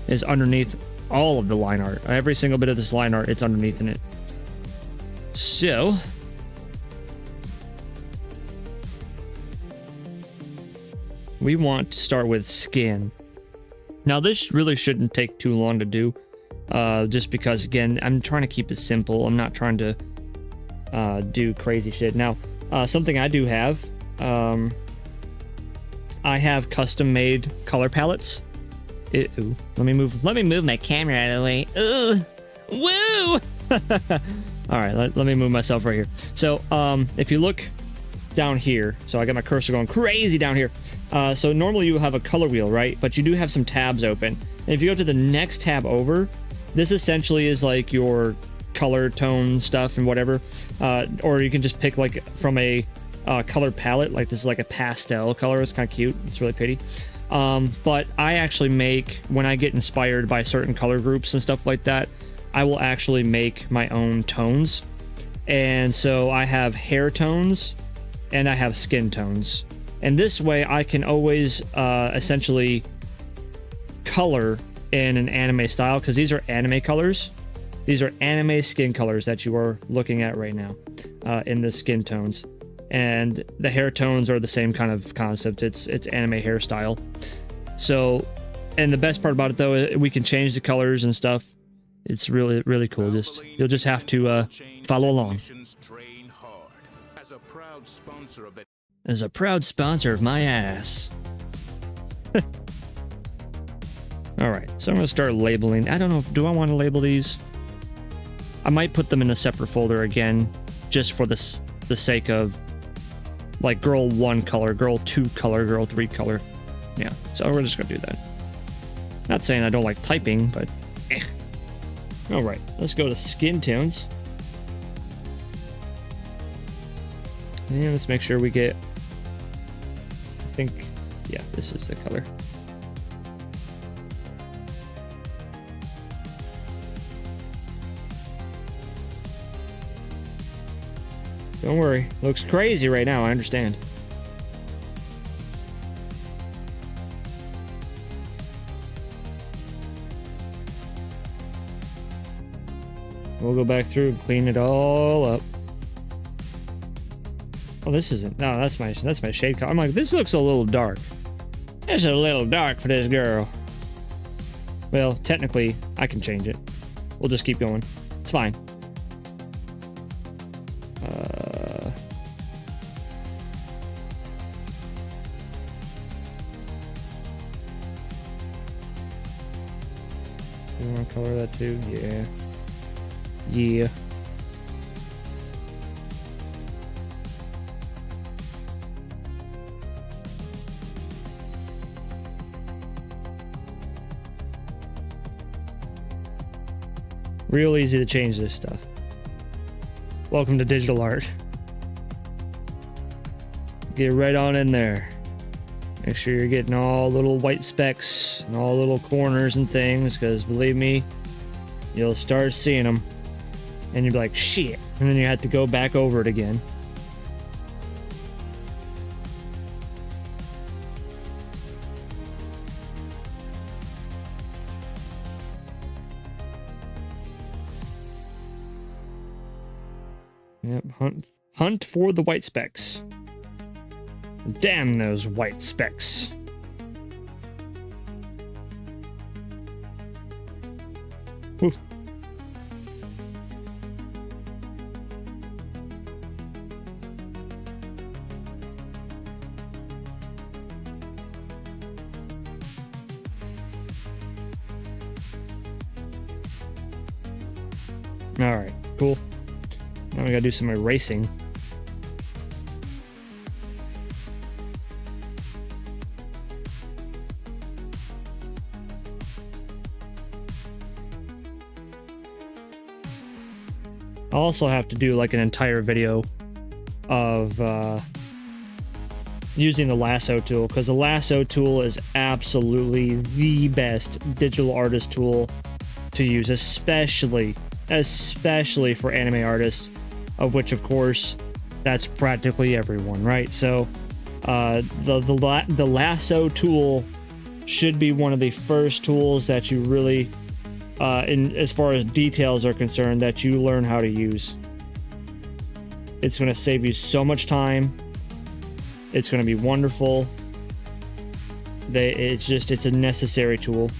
A: is underneath all of the line art. Every single bit of this line art, it's underneath in it. So we want to start with skin. Now this really shouldn't take too long to do, just because, again, I'm trying to keep it simple. I'm not trying to do crazy shit. Now, something I do have, I have custom made color palettes. Ooh, let me move my camera out of the way. Ooh, woo! All right, let me move myself right here. So, if you look down here, so I got my cursor going crazy down here. So normally you have a color wheel, right? But you do have some tabs open. And if you go to the next tab over, this essentially is like your color tone stuff and whatever. Or you can just pick like from a color palette. Like this is like a pastel color. It's kind of cute. It's really pretty. But I actually make, when I get inspired by certain color groups and stuff like that, I will actually make my own tones. And so I have hair tones and I have skin tones. And this way I can always essentially color in an anime style, because these are anime colors. These are anime skin colors that you are looking at right now in the skin tones. And the hair tones are the same kind of concept. It's anime hairstyle. So, and the best part about it though, we can change the colors and stuff. It's really, really cool. You'll just have to follow along. As a proud sponsor of my ass. All right, so I'm gonna start labeling. I don't know, do I want to label these? I might put them in a separate folder again, just for the sake of like girl 1 color, girl 2 color, girl 3 color. Yeah, so we're just gonna do that. Not saying I don't like typing, but eh. All right, let's go to skin tones. And let's make sure we get, I think, yeah, this is the color. Don't worry, looks crazy right now, I understand. We'll go back through and clean it all up. Oh, this isn't, no, that's my shade color. I'm like, this looks a little dark. It's a little dark for this girl. Well, technically, I can change it. We'll just keep going. It's fine. You want to color that too? Yeah. Yeah. Real easy to change this stuff. Welcome to digital art. Get right on in there. Make sure you're getting all little white specks and all little corners and things, because believe me, you'll start seeing them and you'll be like, shit, and then you have to go back over it again. Yep, hunt for the white specks. Damn those white specks. Whew. All right, cool. Now we gotta do some erasing. I'll also have to do like an entire video of using the lasso tool, because the lasso tool is absolutely the best digital artist tool to use, especially for anime artists, of which of course that's practically everyone, right? So the lasso tool should be one of the first tools that you really as far as details are concerned, that you learn how to use. It's going to save you so much time. It's going to be wonderful. It's a necessary tool.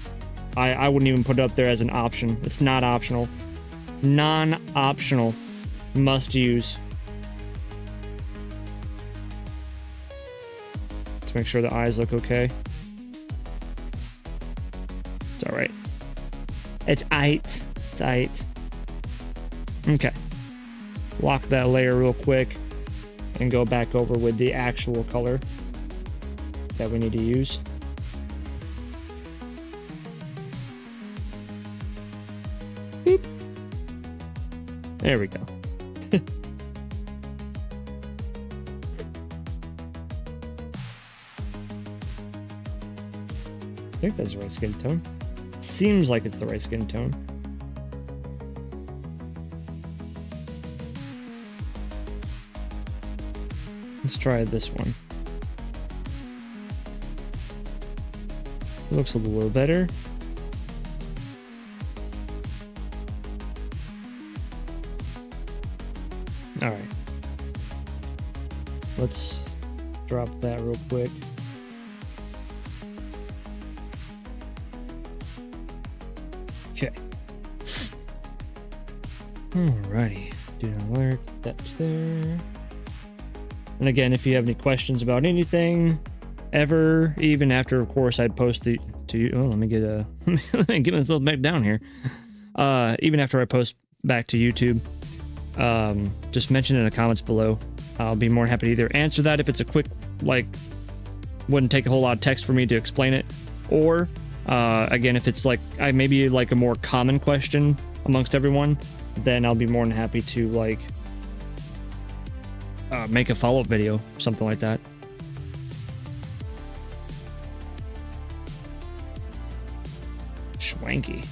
A: I wouldn't even put it up there as an option. It's not optional. Non-optional. Must use. Let's make sure the eyes look okay. It's all right. It's aight. It's aight. Okay. Lock that layer real quick and go back over with the actual color that we need to use. Beep. There we go. I think that's the right skin tone. Seems like it's the right skin tone. Let's try this one. Looks a little better. All right. Let's drop that real quick. Okay. Alrighty. Do not alert that there. And again, if you have any questions about anything, ever, even after, of course, I'd post it to you. Oh, let me get let me get myself back down here. Even after I post back to YouTube, just mention in the comments below. I'll be more than happy to either answer that if it's a quick, like, wouldn't take a whole lot of text for me to explain it, or again, if it's like maybe like a more common question amongst everyone, then I'll be more than happy to like make a follow-up video, something like that. Schwanky.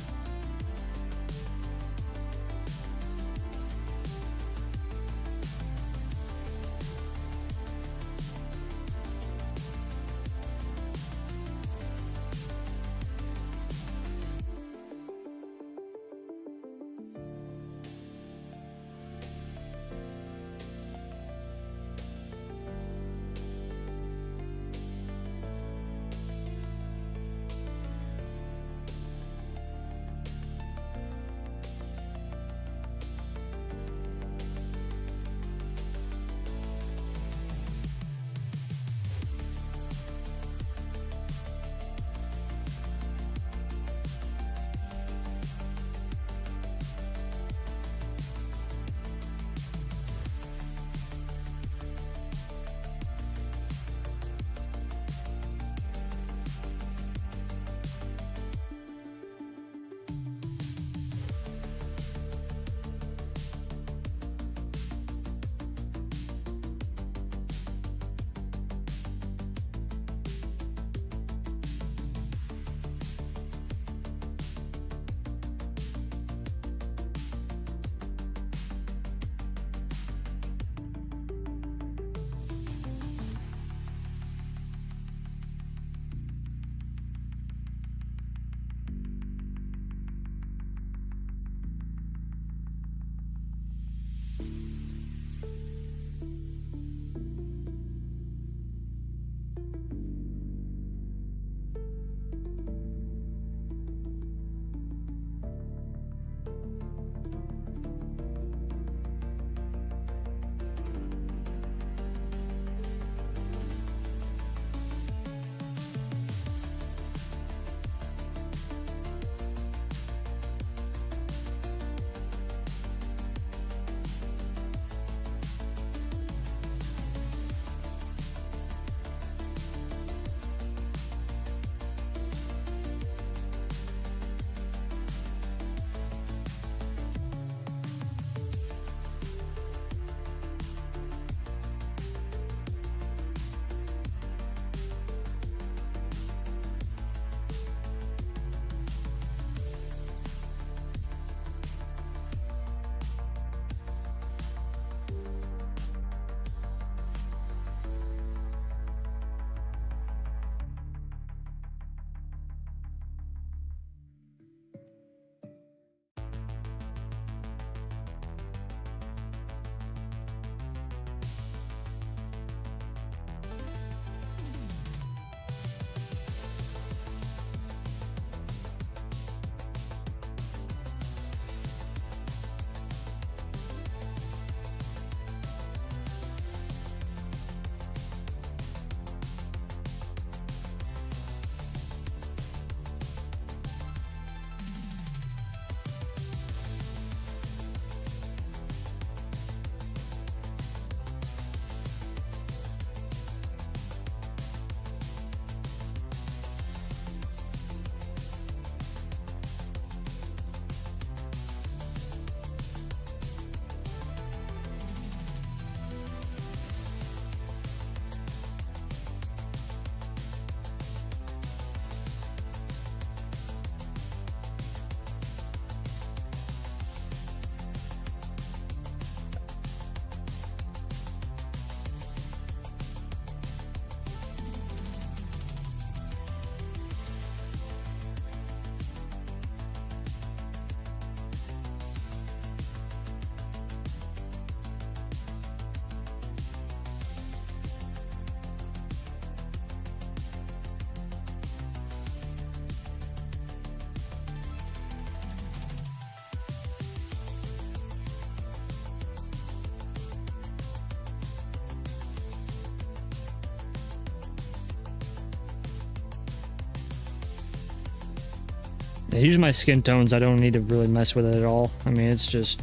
A: Usually my skin tones, I don't need to really mess with it at all. I mean, it's just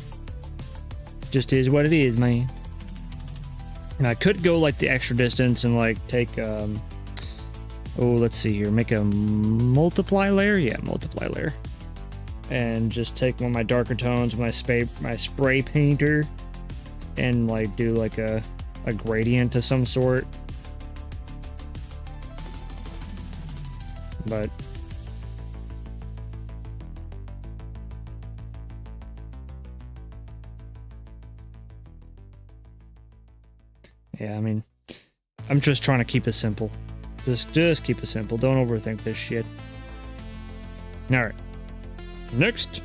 A: is what it is, man. And I could go like the extra distance and like take, oh, let's see here, make a multiply layer. Yeah, multiply layer. And just take one of my darker tones, my spray painter, and like do like a gradient of some sort. But yeah, I mean, I'm just trying to keep it simple. Just keep it simple. Don't overthink this shit. All right. Next,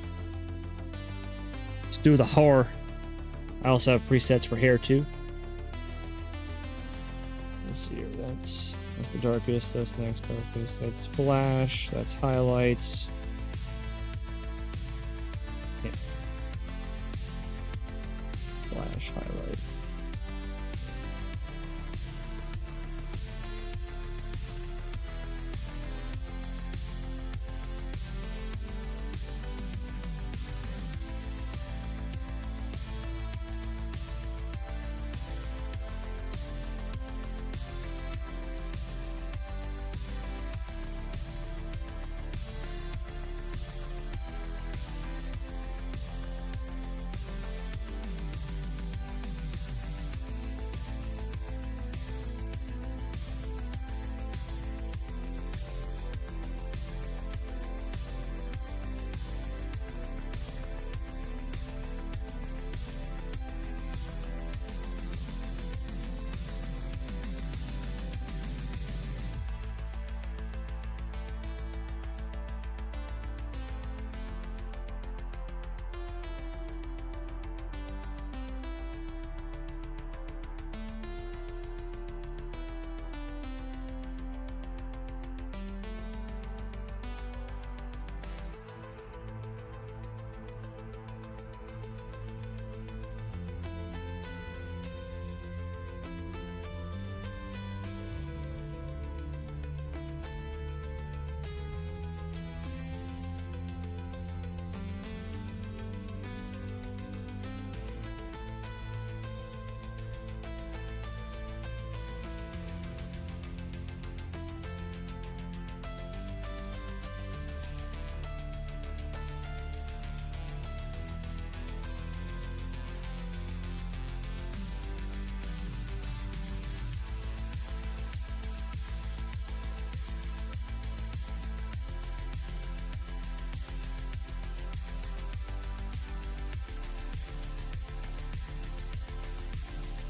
A: let's do the horror. I also have presets for hair too. Let's see here. That's the darkest. That's next darkest. That's flash. That's highlights. Yeah. Flash highlight.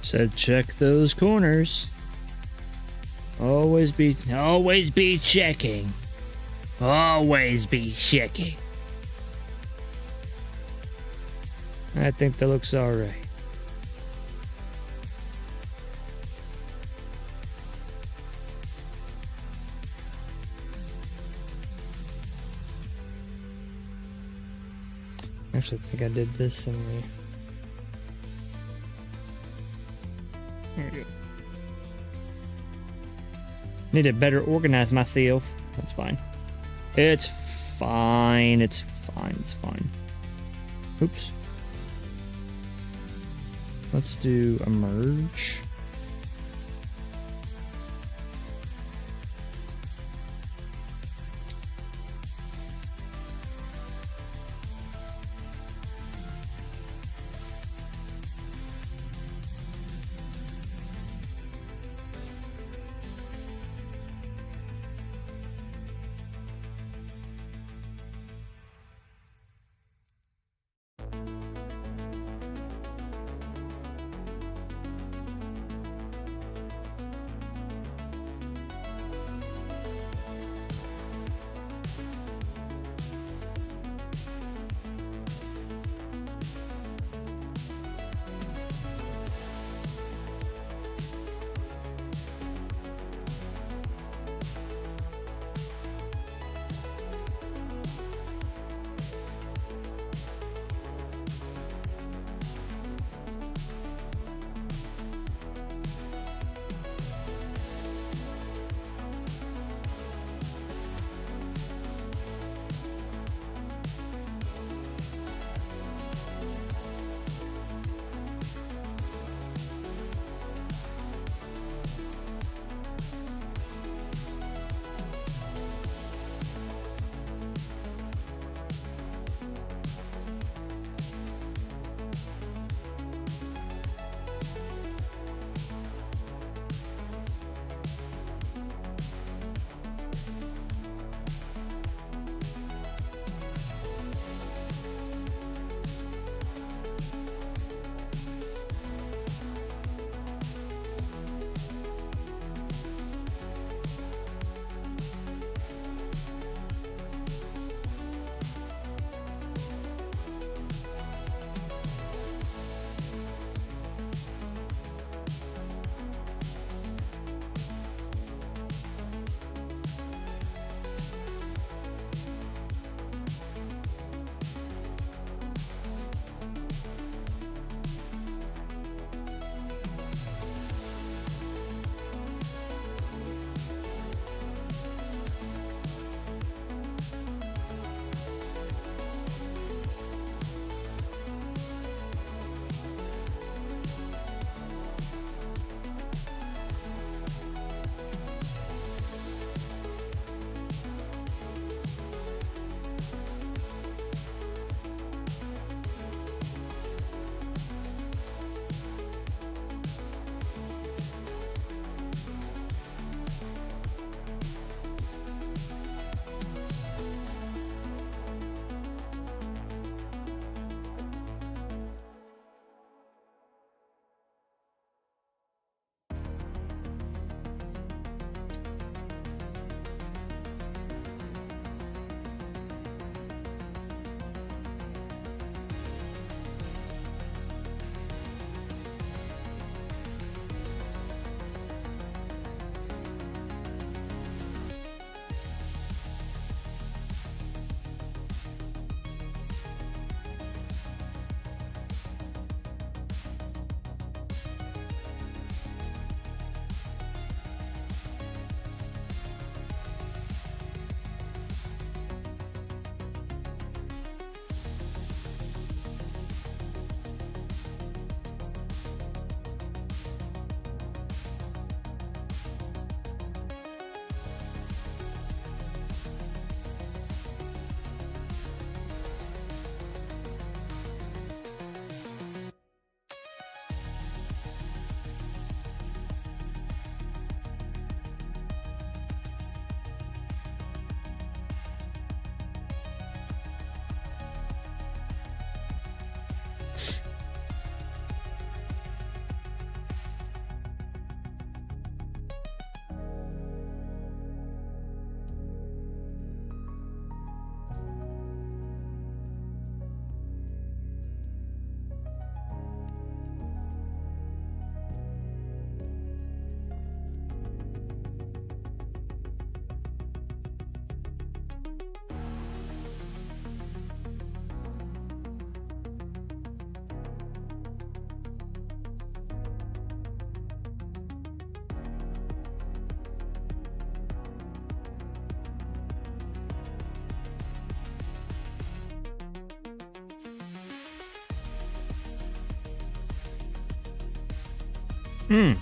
A: Said check those corners. Always be checking. Always be checking. I think that looks alright. Actually, I think I did this in the... There you go. Need to better organize myself. That's fine. It's fine. It's fine. It's fine. Oops. Let's do a merge. Hmm.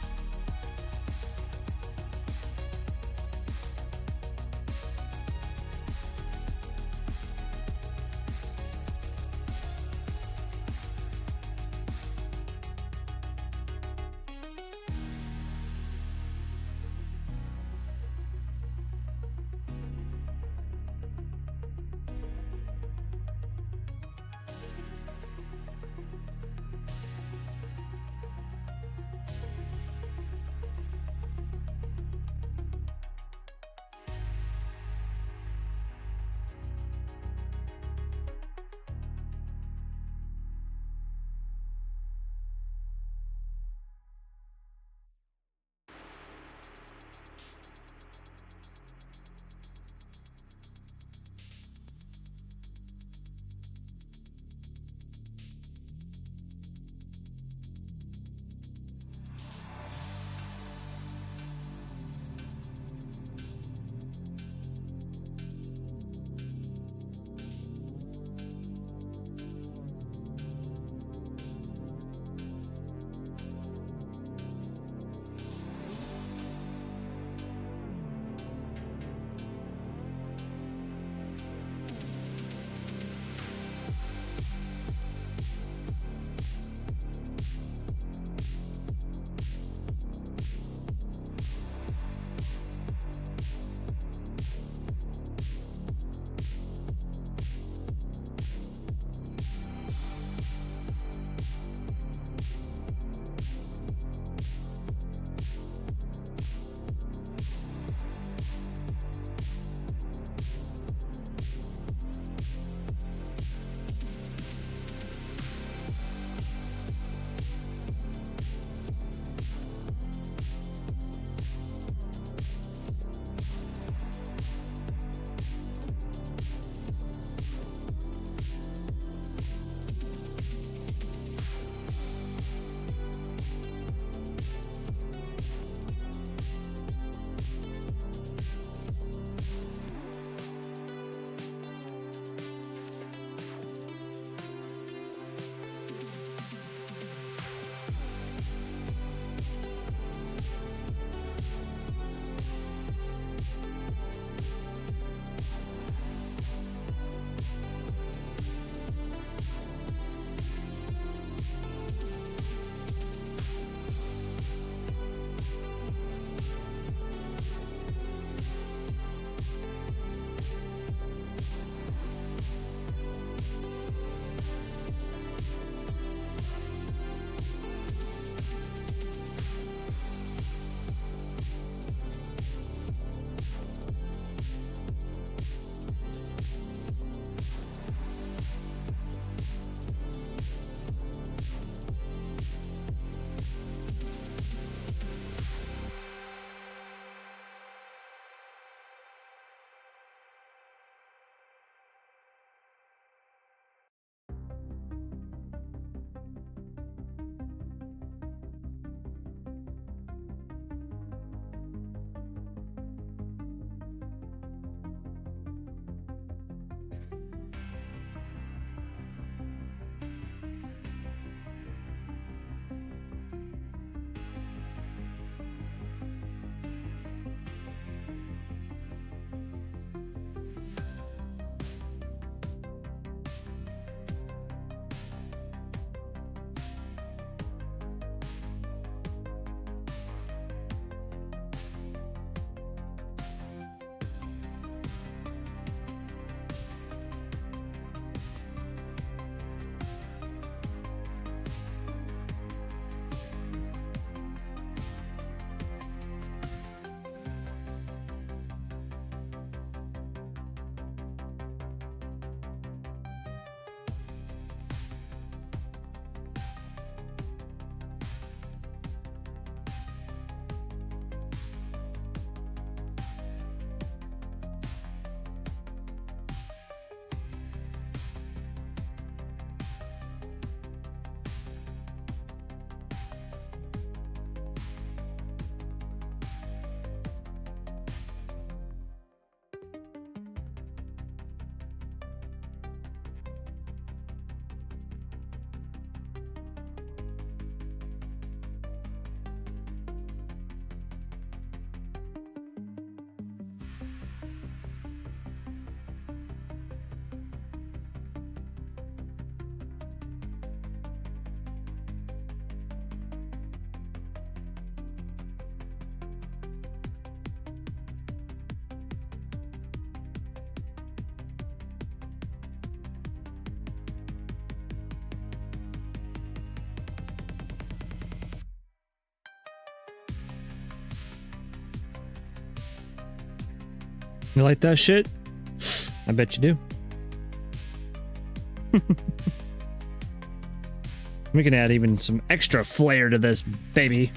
A: You like that shit? I bet you do. We can add even some extra flair to this baby.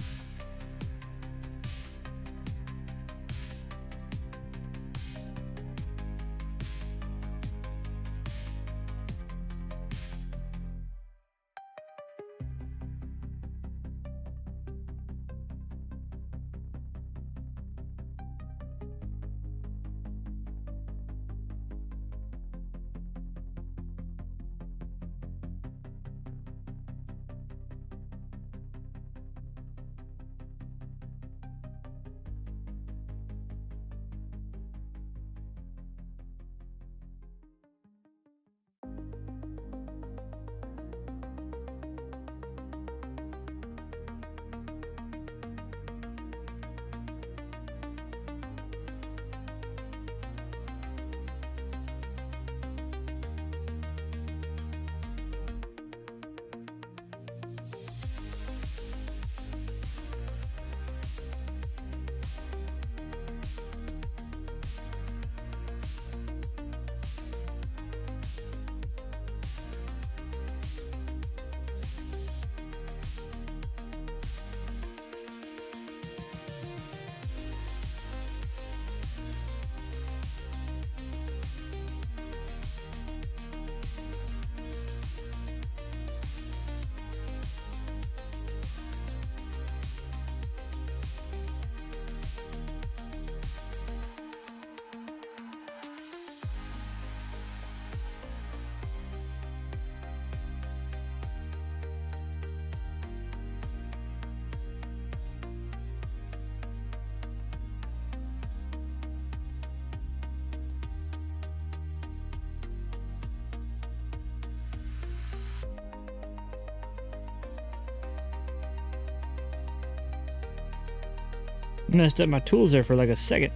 A: Messed up my tools there for like a second.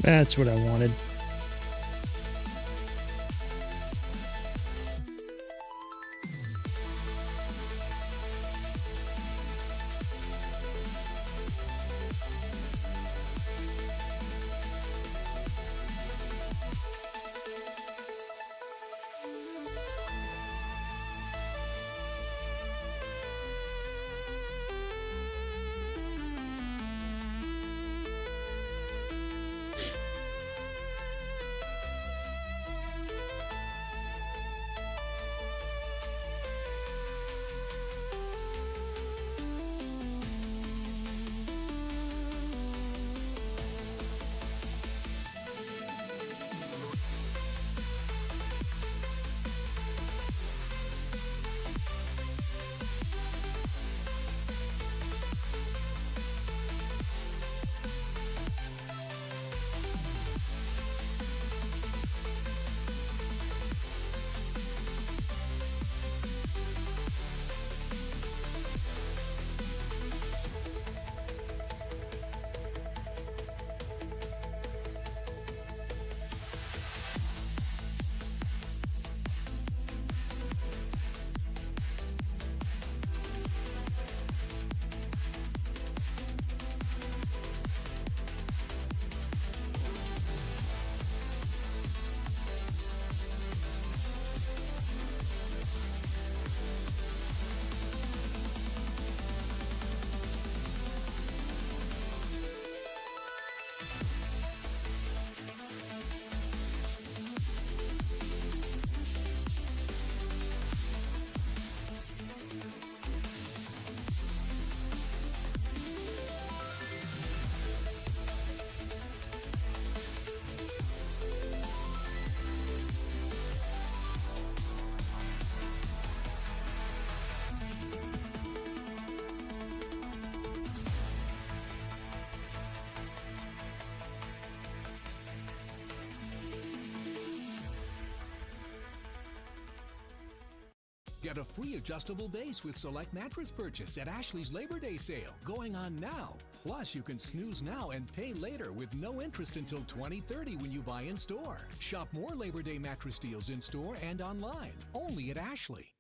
A: That's what I wanted.
F: Get a free adjustable base with select mattress purchase at Ashley's Labor Day sale going on now. Plus, you can snooze now and pay later with no interest until 2030 when you buy in store. Shop more Labor Day mattress deals in store and online, only at Ashley.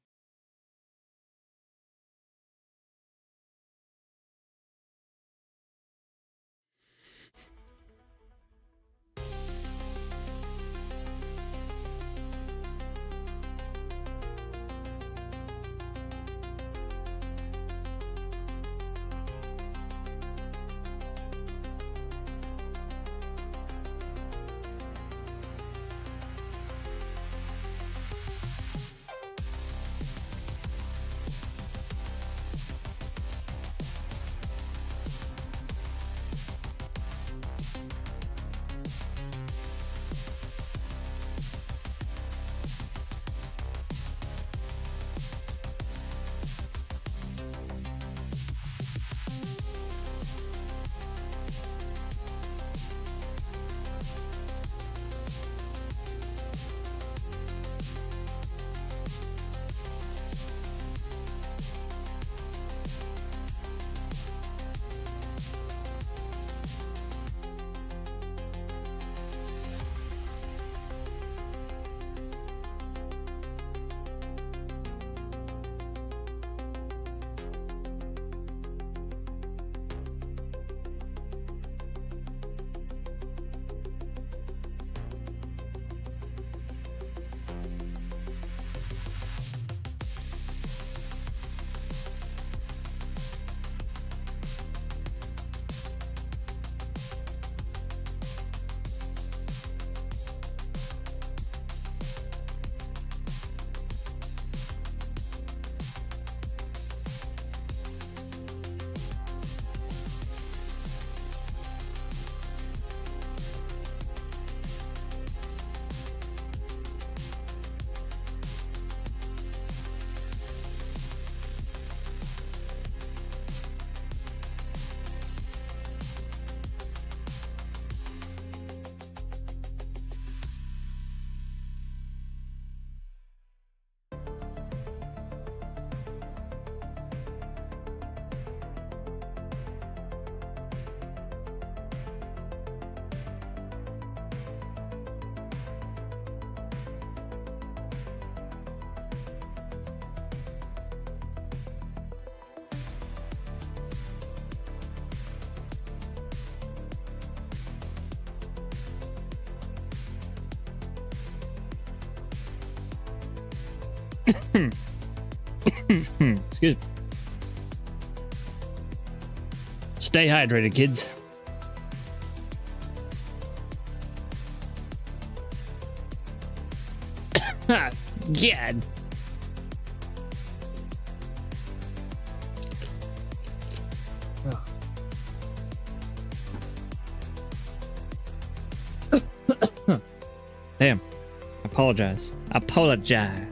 A: Excuse me. Stay hydrated, kids. God. Damn. Apologize. Apologize.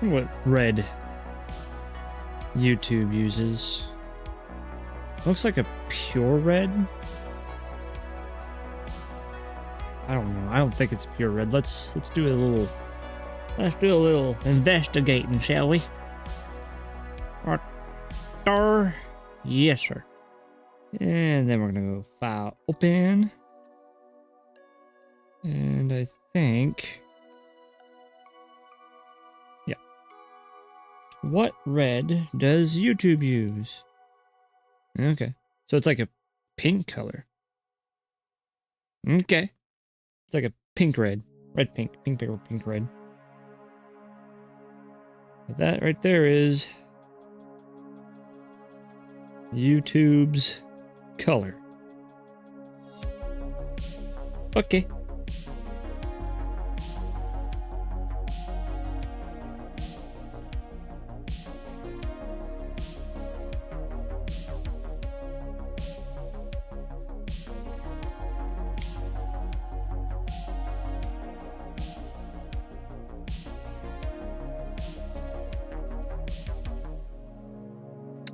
A: What red YouTube uses. Looks like a pure red. I don't know. I don't think it's pure red. Let's do a little investigating, shall we? What star? Yes, sir. And then we're gonna go file open. And I think, yeah. What red does YouTube use? Okay. So it's like a pink color. Okay. It's like a pink red. Red pink. Pink red. But that right there is YouTube's color. Okay.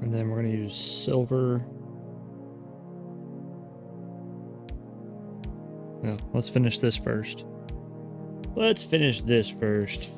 A: And then we're going to use silver. No, let's finish this first. Let's finish this first.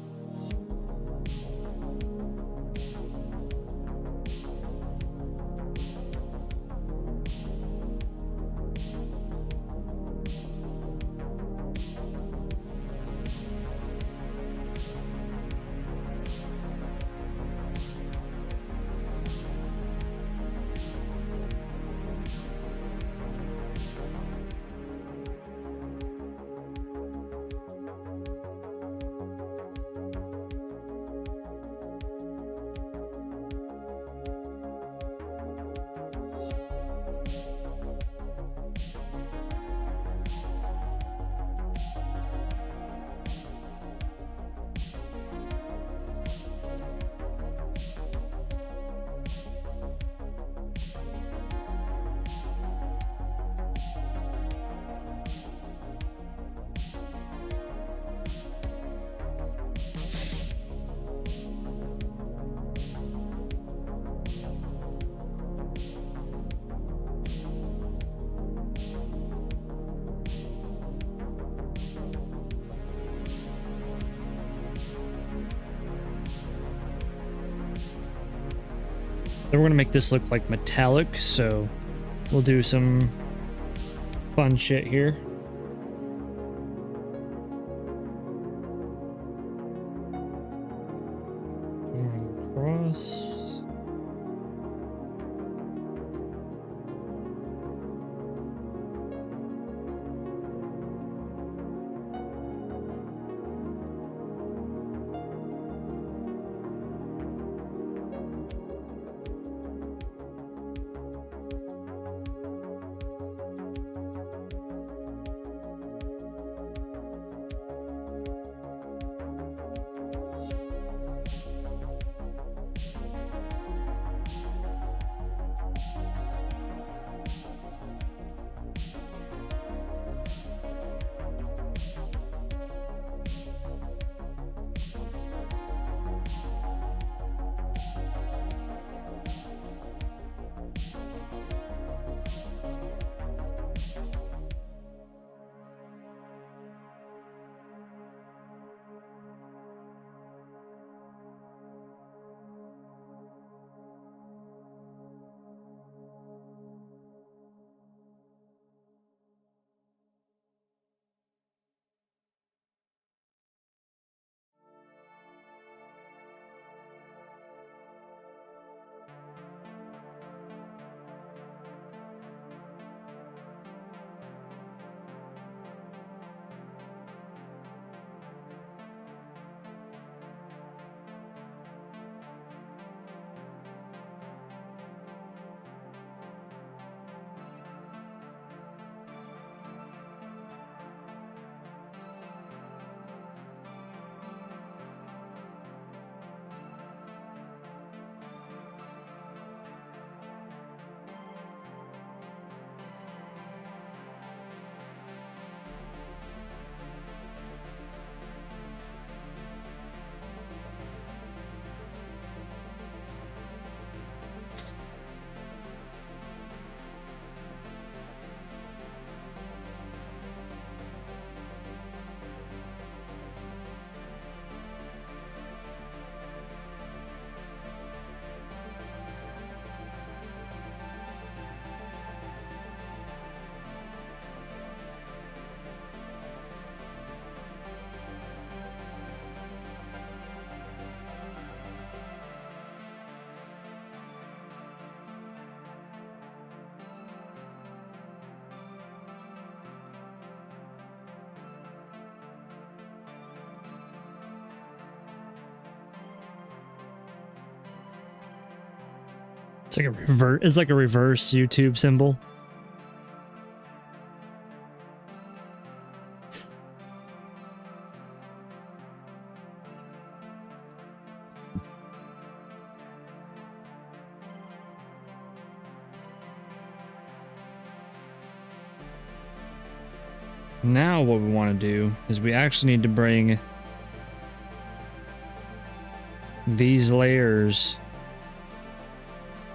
A: Then we're gonna make this look like metallic, so we'll do some fun shit here. Going across. It's like a reverse YouTube symbol. Now what we want to do is we actually need to bring these layers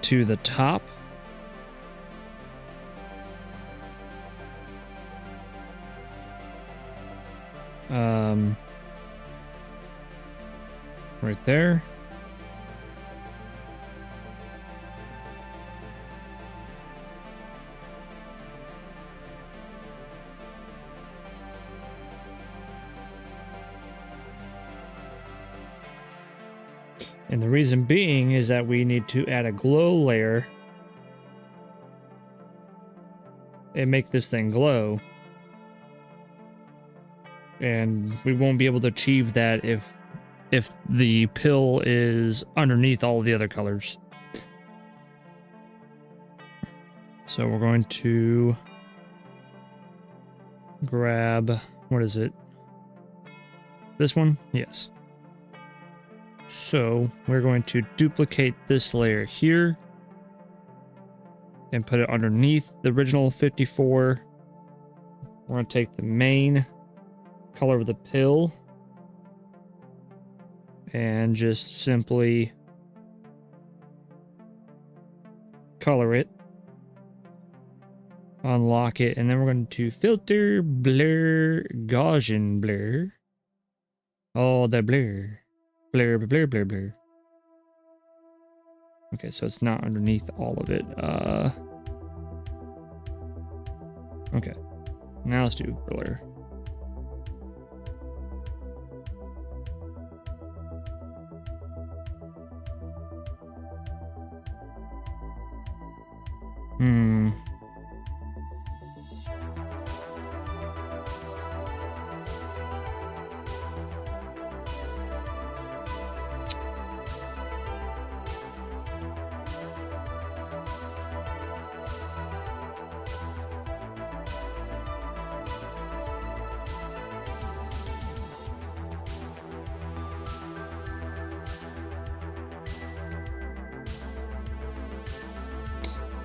A: to the top. Right there. And the reason being is that we need to add a glow layer and make this thing glow. And we won't be able to achieve that if the pill is underneath all the other colors. So we're going to grab, what is it? This one? Yes. So we're going to duplicate this layer here and put it underneath the original 54. We're going to take the main color of the pill and just simply color it, unlock it, and then we're going to filter, blur, Gaussian blur, all the blur. Blur, blur, blur, blur. Okay, so it's not underneath all of it. Okay. Now let's do blur.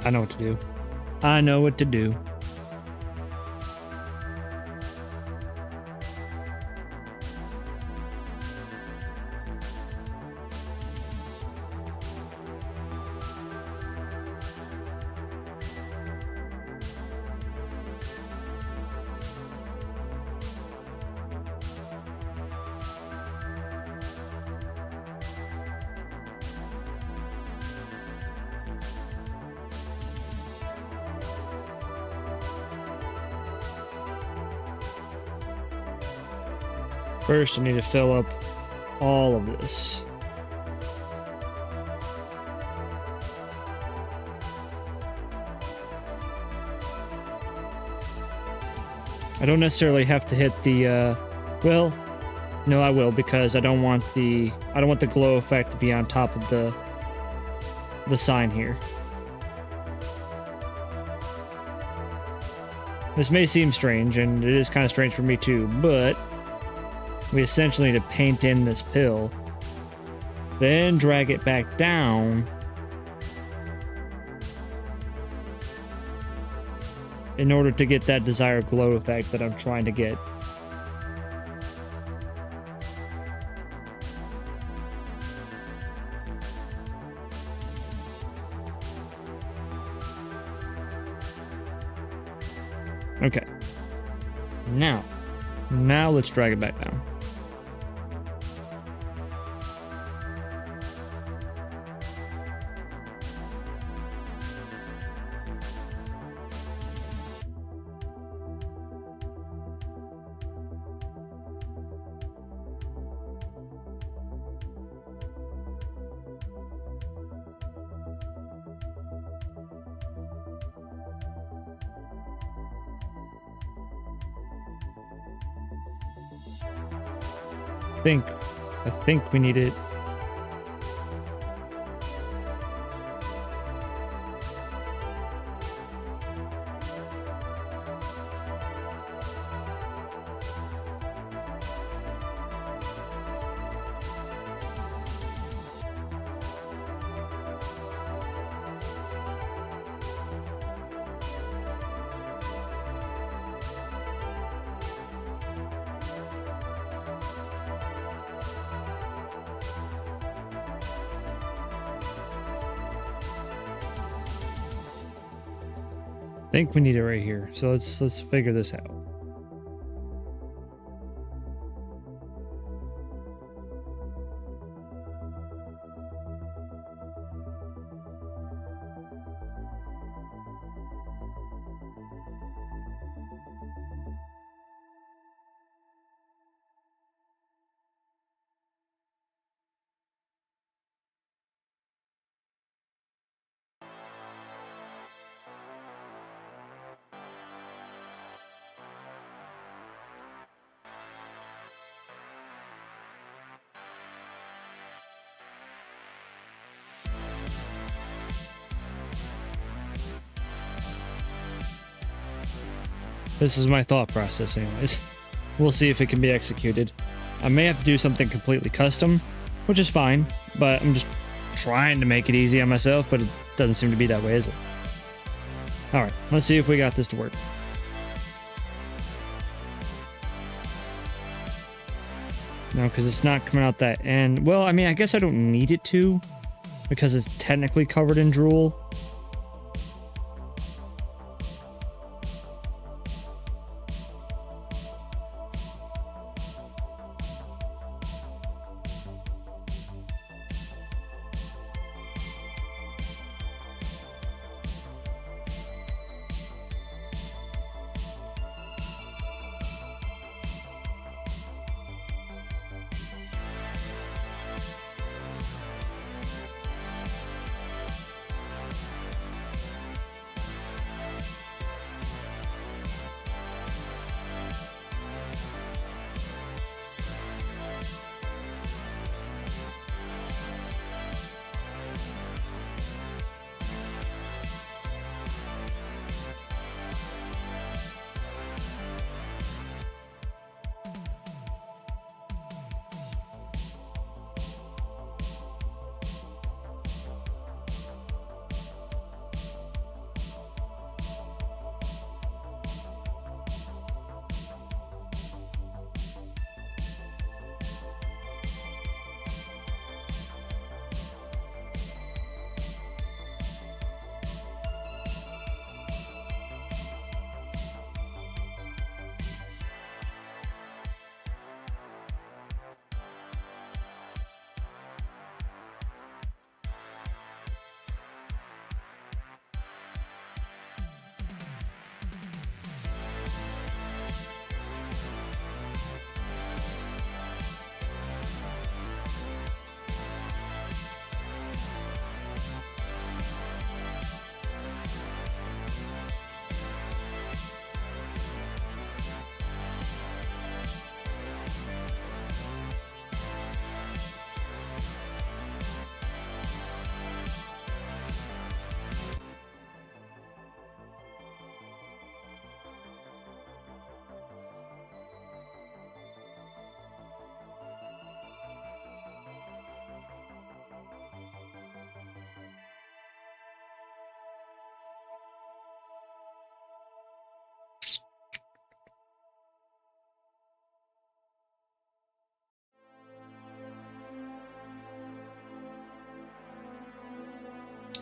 A: I know what to do. I know what to do. First, I need to fill up all of this. I don't necessarily have to hit the, well, no, I will, because I don't want the glow effect to be on top of the sign here. This may seem strange, and it is kind of strange for me too, but we essentially need to paint in this pill, then drag it back down in order to get that desired glow effect that I'm trying to get. Okay. Now let's drag it back down. I think we need it. I think we need it right here. So let's figure this out. This is my thought process anyways. We'll see if it can be executed. I may have to do something completely custom, which is fine, but I'm just trying to make it easy on myself, but it doesn't seem to be that way, is it? Alright, let's see if we got this to work. No, because it's not coming out that end. Well, I mean, I guess I don't need it to, because it's technically covered in drool.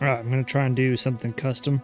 A: Alright, I'm gonna try and do something custom.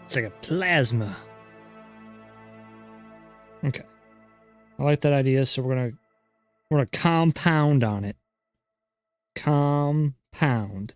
A: It's like a plasma. Okay. I like that idea, so we're gonna compound on it. Compound.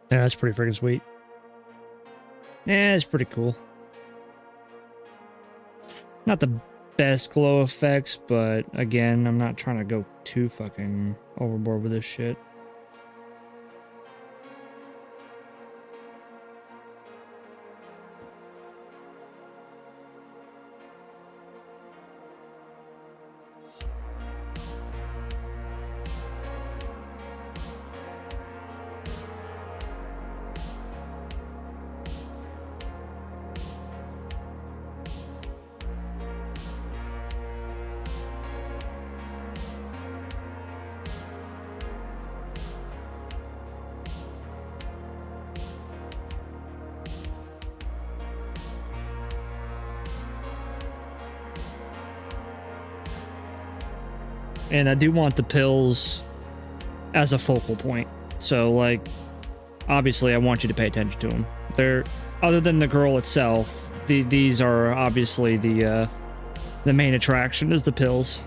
A: Yeah, that's pretty freaking sweet. Yeah, it's pretty cool. Not the best glow effects, but again, I'm not trying to go too fucking overboard with this shit. And I do want the pills as a focal point. So, like, obviously I want you to pay attention to them. They're, other than the girl itself, these are obviously the main attraction is the pills.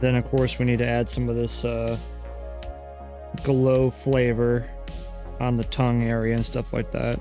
A: Then, of course, we need to add some of this glow flavor on the tongue area and stuff like that.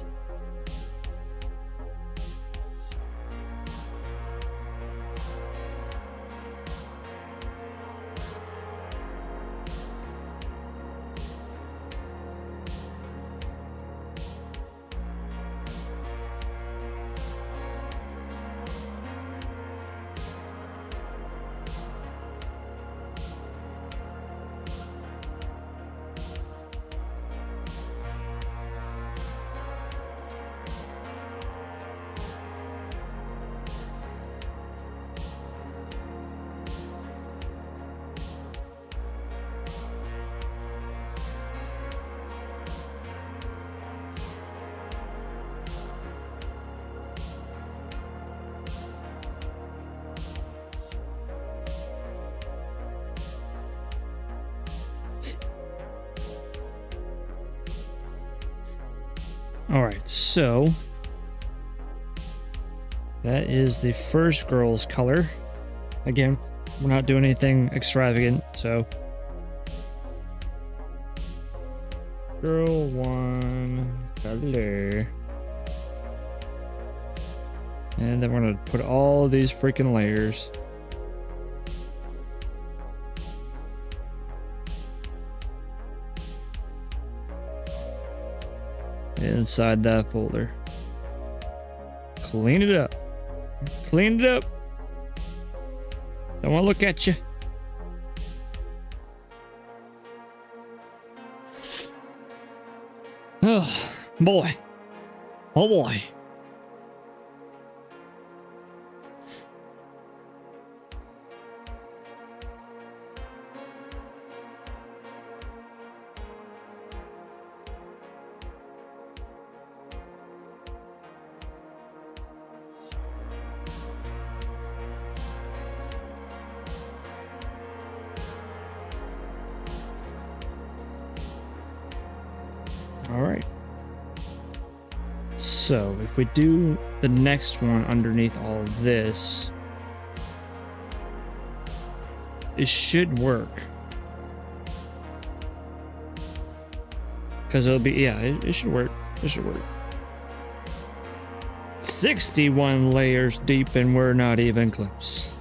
A: Alright, so that is the first girl's color. Again, we're not doing anything extravagant, so girl 1 color. And then we're gonna put all these freaking layers. Inside that folder. Clean it up. Clean it up. Don't want to look at you. Oh, boy. Oh, boy. All right. So if we do the next one underneath all of this, it should work. Because it'll be, yeah, it should work. It should work. 61 layers deep and we're not even close.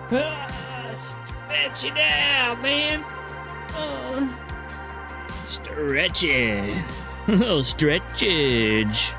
A: Stretch it out, man. Stretching. Oh, stretchage.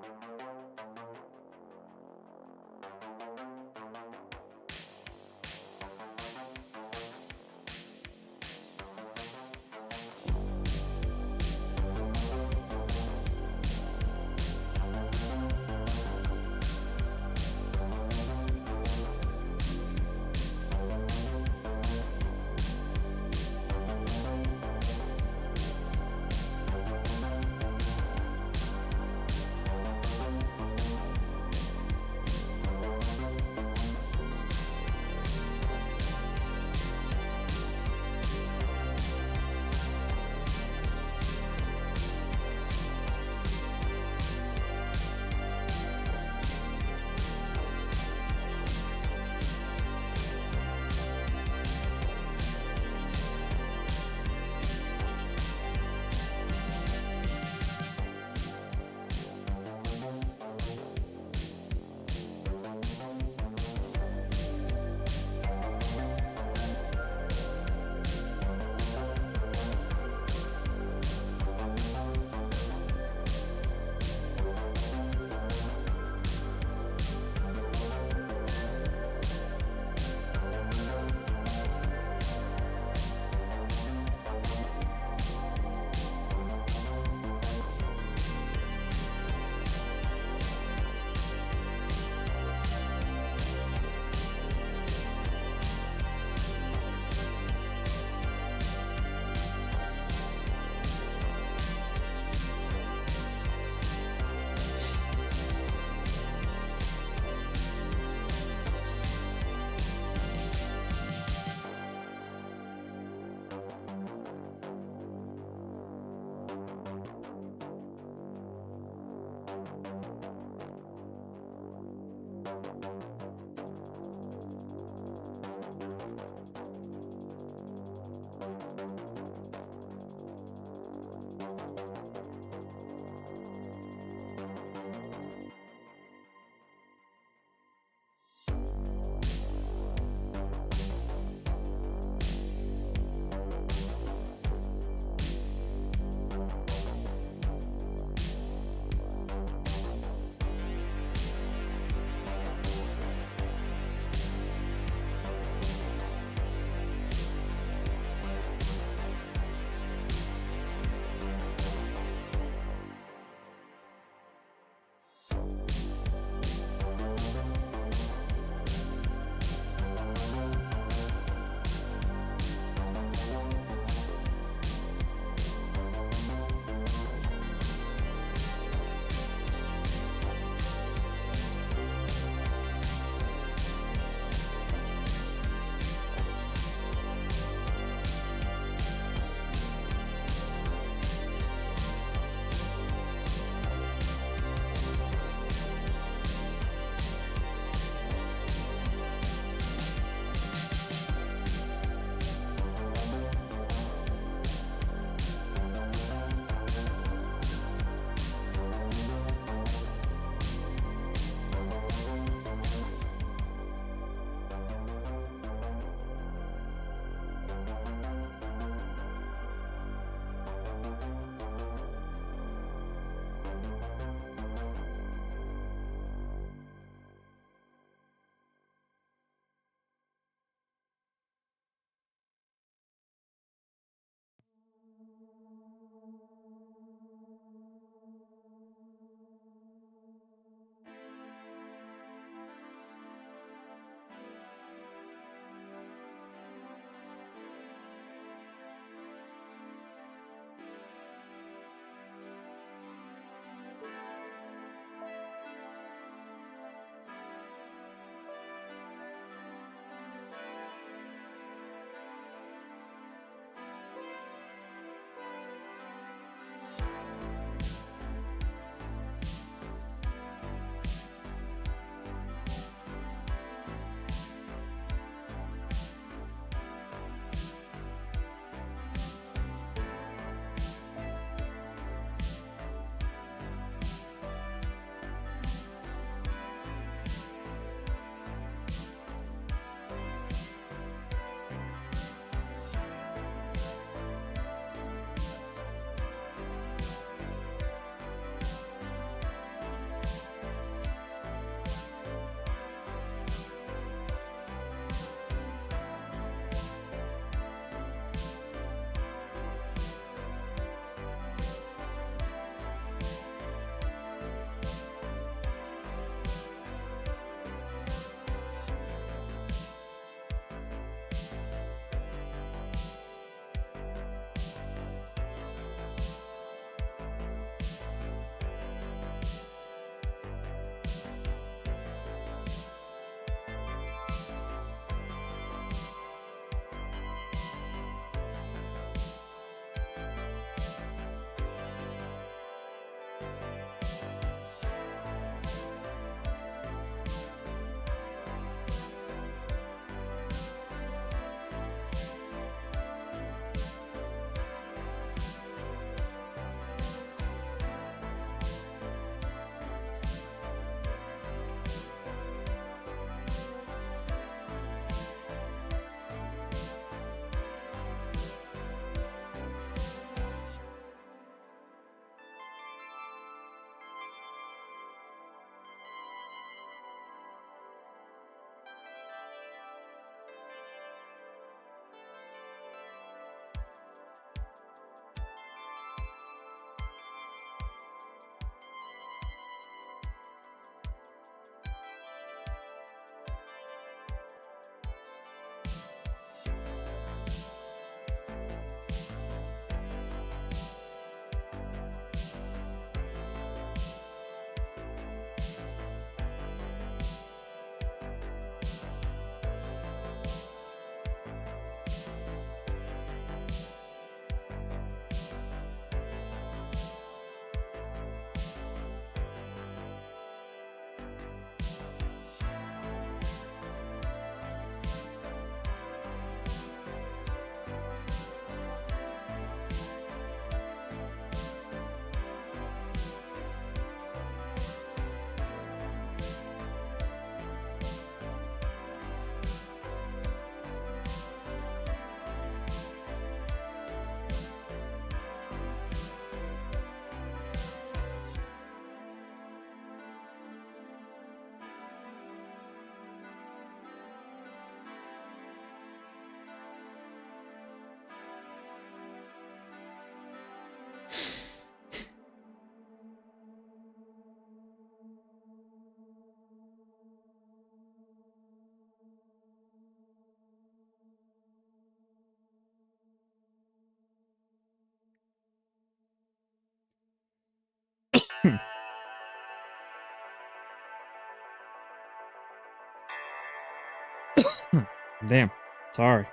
G: Bye.
A: Damn. Sorry.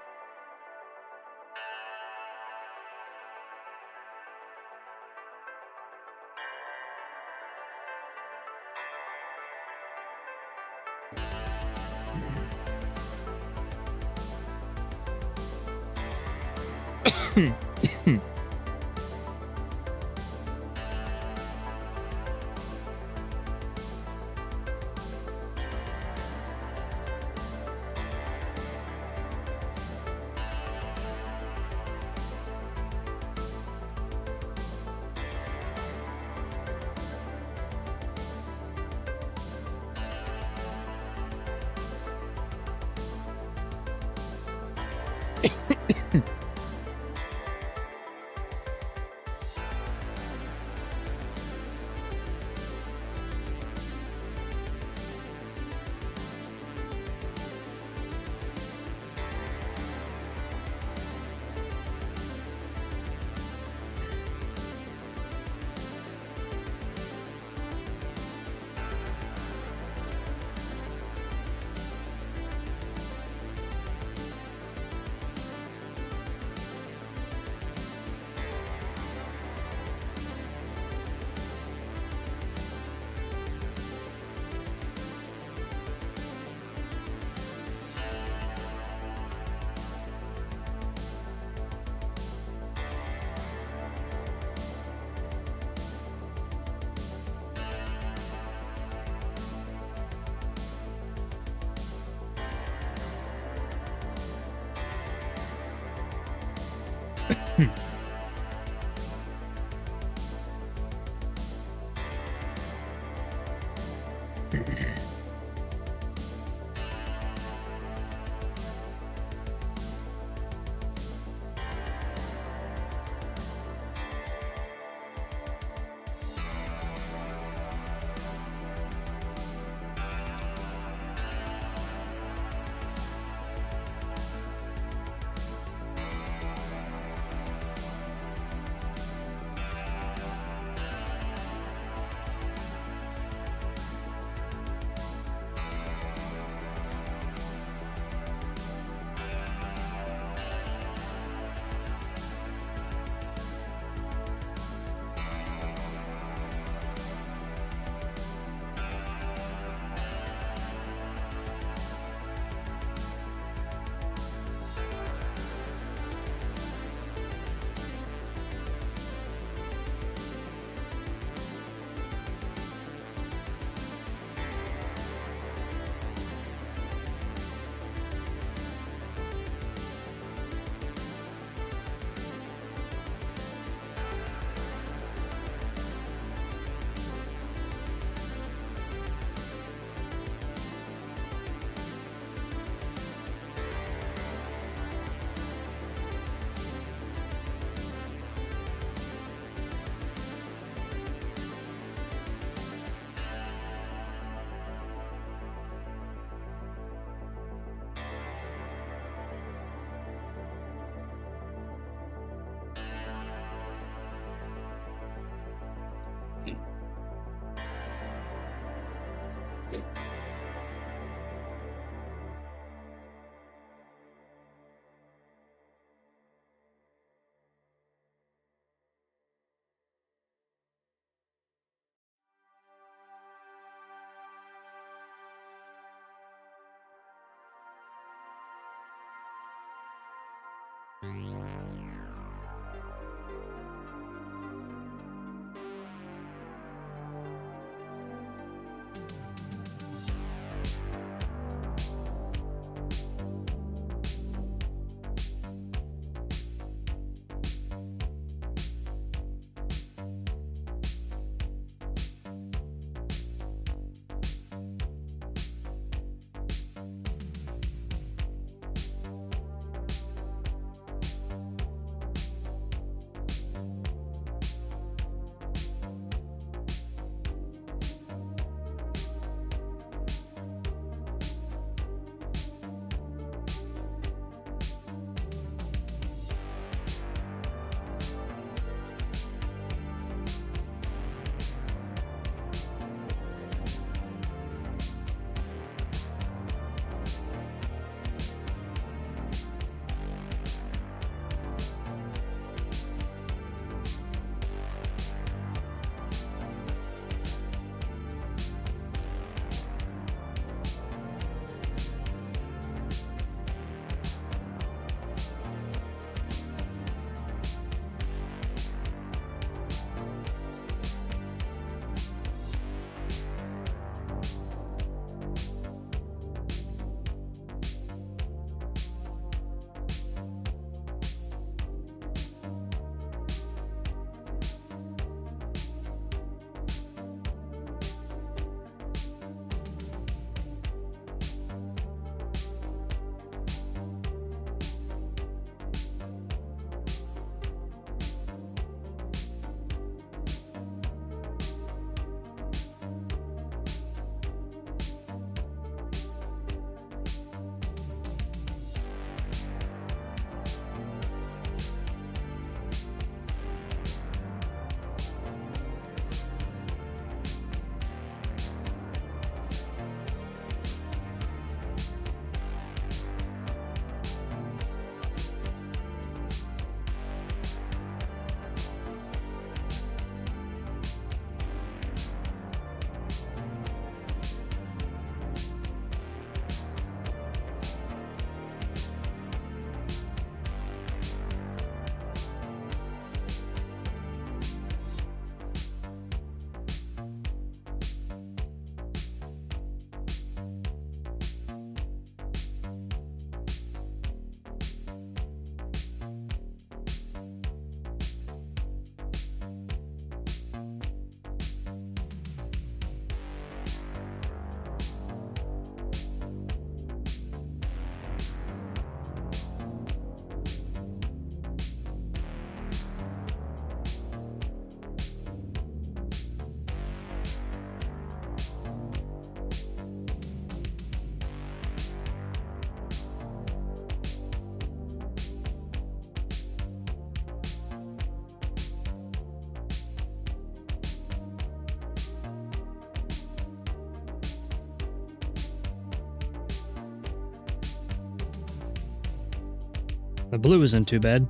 A: The blue isn't too bad.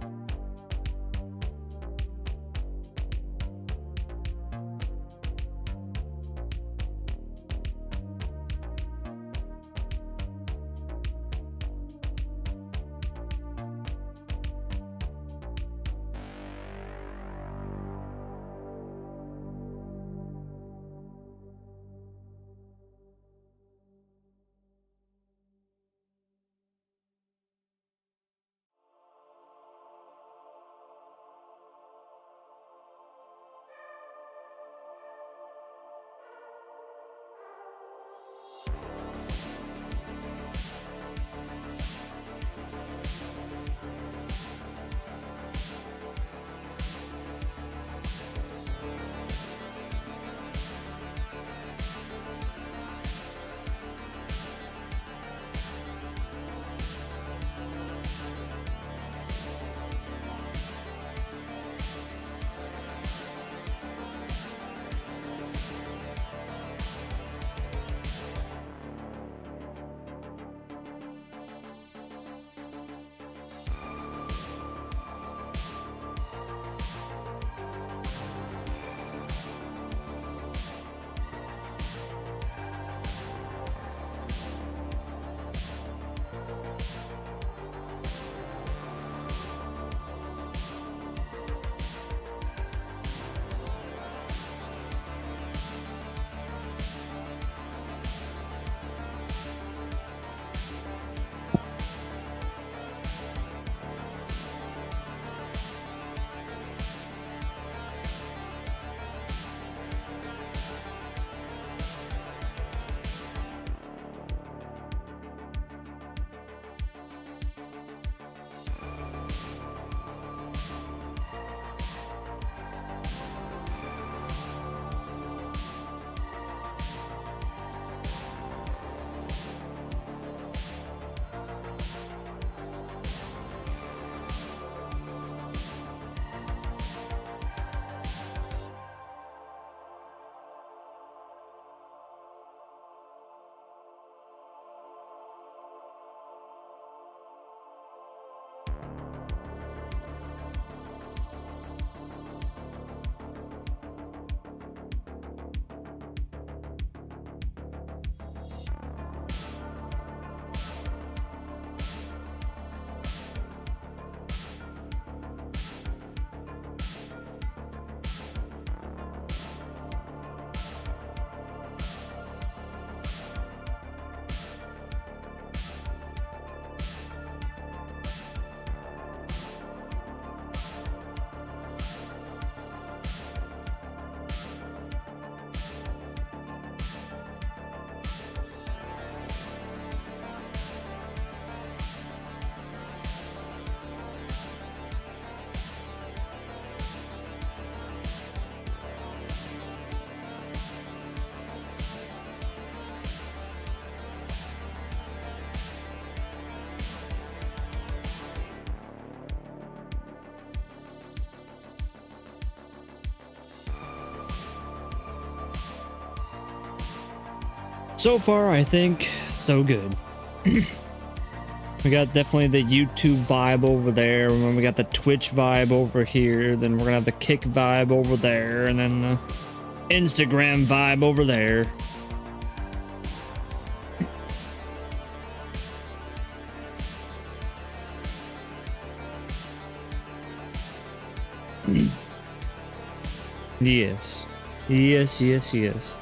A: So far, I think so good. We got definitely the YouTube vibe over there, and then we got the Twitch vibe over here, then we're gonna have the Kick vibe over there, and then the Instagram vibe over there. Yes. Yes, yes, yes.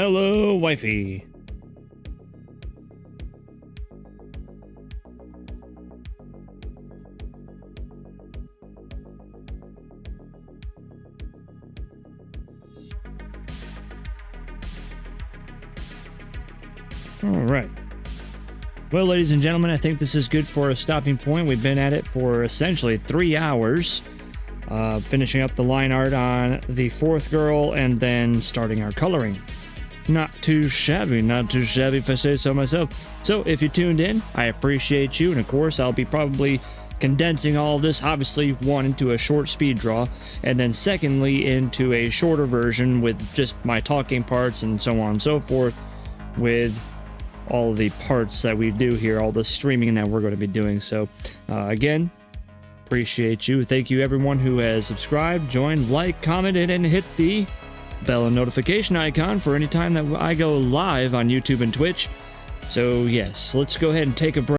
A: Hello, wifey. All right. Well, ladies and gentlemen, I think this is good for a stopping point. We've been at it for essentially 3 hours, finishing up the line art on the fourth girl and then starting our coloring. Not too shabby if I say so myself. So if you tuned in, I appreciate you. And of course, I'll be probably condensing all of this, obviously, one, into a short speed draw, and then secondly, into a shorter version with just my talking parts and so on and so forth, with all of the parts that we do here, all the streaming that we're going to be doing. So again, appreciate you. Thank you everyone who has subscribed, joined, liked, commented, and hit the bell and notification icon for any time that I go live on YouTube and Twitch. So yes, let's go ahead and take a break.